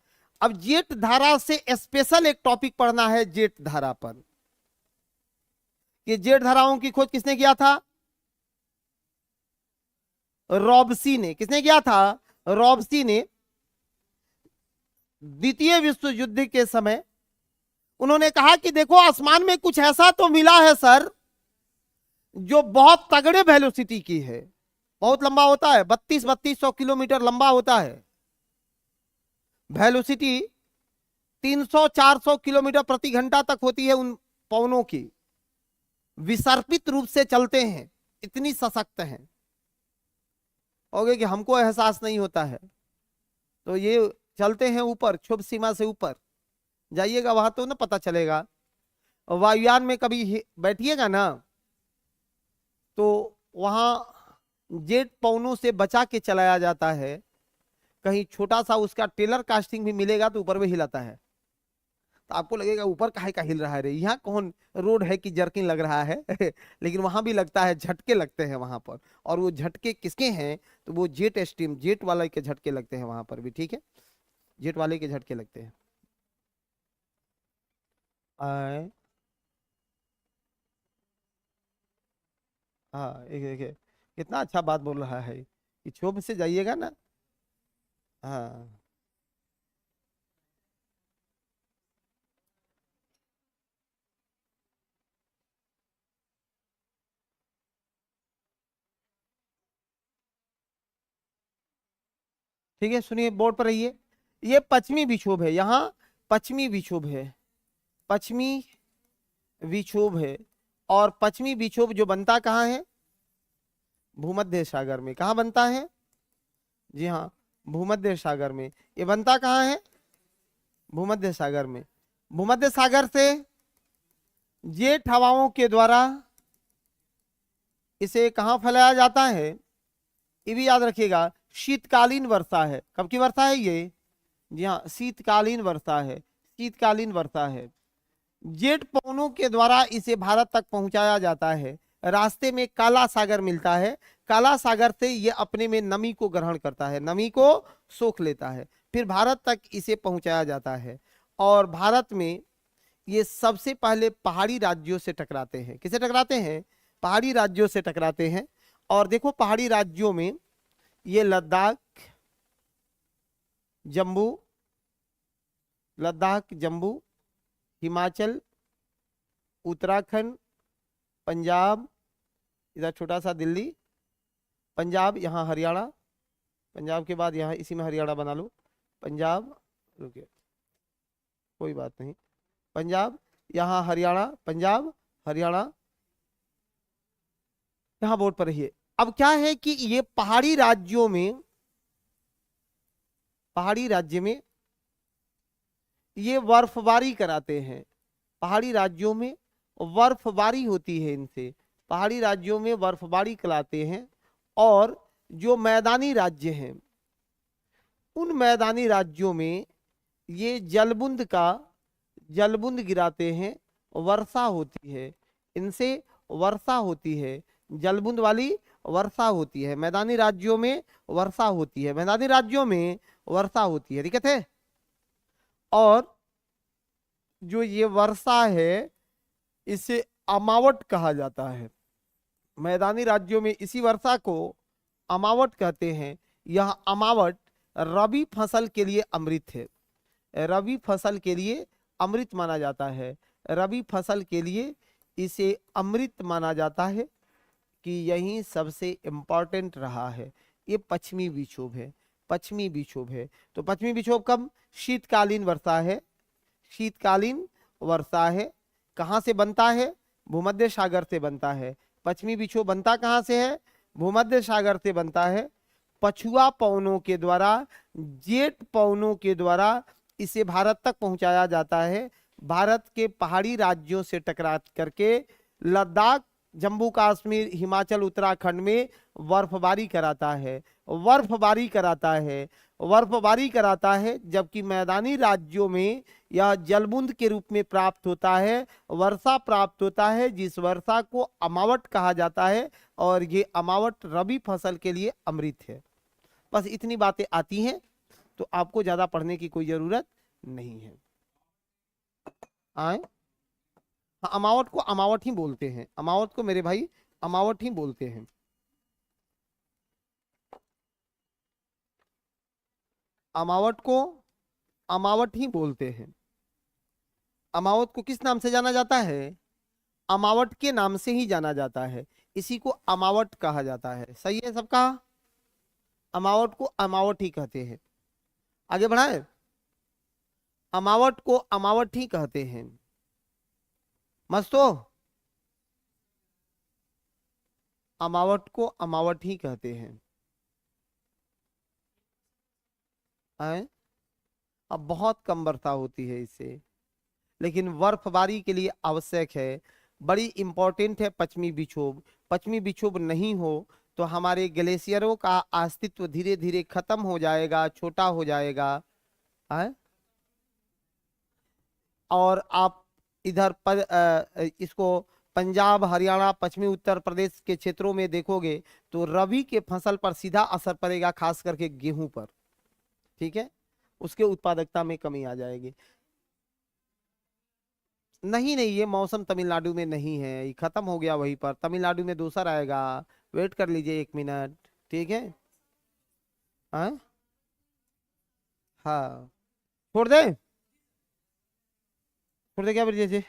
अब जेठ धारा से स्पेशल एक टॉपिक पढ़ना है जेठ धारा पर। ये जेठ धाराओं की खोज किसने किया था? रॉबसी ने। किसने किया था? रॉबसी ने। द्वितीय विश्व युद्ध के समय उन्होंने कहा कि देखो आसमान में कुछ ऐसा तो मिला है सर जो बहुत तगड़े वेलोसिटी की है, बहुत लंबा होता है, 3200 किलोमीटर लंबा होता है, वेलोसिटी 300-400 किलोमीटर प्रति घंटा तक होती है उन पवनों की, विसर्पित रूप से चलते हैं, इतनी सशक्त हैं। होगे कि हमको एहसास नहीं होता है, तो ये चलते हैं ऊपर, क्षुभ सीमा से ऊपर जाइएगा वहां तो ना पता चलेगा। वायुयान में कभी बैठिएगा ना तो वहां जेट पवनों से बचा के चलाया जाता है। कहीं छोटा सा उसका टेलर कास्टिंग भी मिलेगा तो ऊपर में हिलाता है, तो आपको लगेगा ऊपर काहे का हिल रहा है रे, यहाँ कौन रोड है कि जर्किन लग रहा है लेकिन वहां भी लगता है, झटके लगते हैं वहां पर। और वो झटके किसके हैं? तो वो जेट स्ट्रीम, जेट वाले के झटके लगते हैं वहां पर भी। ठीक है, जेट वाले के झटके लगते हैं। हाँ, एक कितना अच्छा बात बोल रहा है कि क्षोभ से जाइएगा ना। हाँ, ठीक है, सुनिए, बोर्ड पर रहिए। ये पश्चिमी विक्षोभ है, यहाँ पश्चिमी विक्षोभ है, पश्चिमी विक्षोभ है। और पश्चिमी विक्षोभ जो बनता कहाँ है? भूमध्य सागर में। कहाँ बनता है? जी हाँ, भूमध्य सागर में। ये बनता कहाँ है? भूमध्य सागर में। भूमध्य सागर से जेट हवाओं के द्वारा इसे कहाँ फैलाया जाता है? ये भी याद रखिएगा, शीतकालीन वर्षा है। कब की वर्षा है ये? जी हाँ, शीतकालीन वर्षा है, शीतकालीन वर्षा है। जेट पवनों के द्वारा इसे भारत तक पहुंचाया जाता है। रास्ते में काला सागर मिलता है, काला सागर से ये अपने में नमी को ग्रहण करता है, नमी को सोख लेता है, फिर भारत तक इसे पहुंचाया जाता है। और भारत में ये सबसे पहले पहाड़ी राज्यों से टकराते हैं। किसे टकराते हैं? पहाड़ी राज्यों से टकराते हैं। और देखो पहाड़ी राज्यों में ये लद्दाख, जम्मू, लद्दाख, जम्मू, हिमाचल, उत्तराखंड, पंजाब, इधर छोटा सा दिल्ली, पंजाब, यहाँ हरियाणा, पंजाब के बाद यहाँ इसी में हरियाणा बना लो, पंजाब, रुकिए कोई बात नहीं, पंजाब, यहाँ हरियाणा, पंजाब, हरियाणा, यहाँ बोर्ड पर रहिए। अब क्या है कि ये पहाड़ी राज्यों में, पहाड़ी राज्य में ये बर्फबारी कराते हैं। पहाड़ी राज्यों में बर्फबारी होती है इनसे, पहाड़ी राज्यों में बर्फबारी कराते हैं। और जो मैदानी राज्य हैं उन मैदानी राज्यों में ये जलबुंद गिराते हैं, वर्षा होती है, इनसे वर्षा होती है, जलबुंद वाली वर्षा होती है। मैदानी राज्यों में वर्षा होती है, मैदानी राज्यों में वर्षा होती है, दिक्कत है। और जो ये वर्षा है इसे अमावट कहा जाता है। मैदानी राज्यों में इसी वर्षा को अमावट कहते हैं। यह अमावट रबी फसल के लिए अमृत है, रबी फसल के लिए अमृत माना जाता है, रबी फसल के लिए इसे अमृत माना जाता है कि यही सबसे इंपॉर्टेंट रहा है। ये पश्चिमी विक्षोभ है, पश्चिमी विक्षोभ है। तो पश्चिमी विक्षोभ कब? शीतकालीन वर्षा है, शीतकालीन वर्षा है। कहाँ से बनता है? भूमध्य सागर से बनता है। पश्चिमी विक्षोभ बनता कहाँ से है? भूमध्य सागर से बनता है। पछुआ पवनों के द्वारा, जेट पवनों के द्वारा इसे भारत तक पहुंचाया जाता है। भारत के पहाड़ी राज्यों से टकरा करके लद्दाख, जम्मू कश्मीर, हिमाचल, उत्तराखंड में बर्फबारी कराता है, बर्फबारी कराता है, बर्फबारी कराता है। जबकि मैदानी राज्यों में यह जलबुंद के रूप में प्राप्त होता है, वर्षा प्राप्त होता है, जिस वर्षा को अमावट कहा जाता है। और ये अमावट रबी फसल के लिए अमृत है। बस इतनी बातें आती हैं तो आपको ज्यादा पढ़ने की कोई जरूरत नहीं है। आए, हाँ, अमावट को अमावट ही बोलते हैं, अमावट को मेरे भाई अमावट ही बोलते हैं। अमावट को अमावट ही बोलते हैं। अमावट को किस नाम से जाना जाता है? अमावट के नाम से ही जाना जाता है, इसी को अमावट कहा जाता है। सही है सबका? अमावट को अमावट ही कहते हैं। आगे बढ़ाए, अमावट को अमावट ही कहते हैं। मस्त हो? अमावट को अमावट ही कहते हैं। आए? अब बहुत कम वर्षा होती है इससे, लेकिन बर्फबारी के लिए आवश्यक है। बड़ी इंपॉर्टेंट है पश्चिमी विक्षोभ। पश्चिमी विक्षोभ नहीं हो तो हमारे ग्लेशियरों का अस्तित्व धीरे धीरे खत्म हो जाएगा, छोटा हो जाएगा। है? और आप इधर इसको पंजाब, हरियाणा, पश्चिमी उत्तर प्रदेश के क्षेत्रों में देखोगे तो रबी के फसल पर सीधा असर पड़ेगा, खास करके गेहूं पर। ठीक है, उसके उत्पादकता में कमी आ जाएगी। नहीं नहीं, ये मौसम तमिलनाडु में नहीं है, ये खत्म हो गया वहीं पर। तमिलनाडु में दूसरा आएगा, वेट कर लीजिए 1 मिनट। ठीक है। हाँ हाँ, छोड़ दे, छोड़ दे क्या बजे से।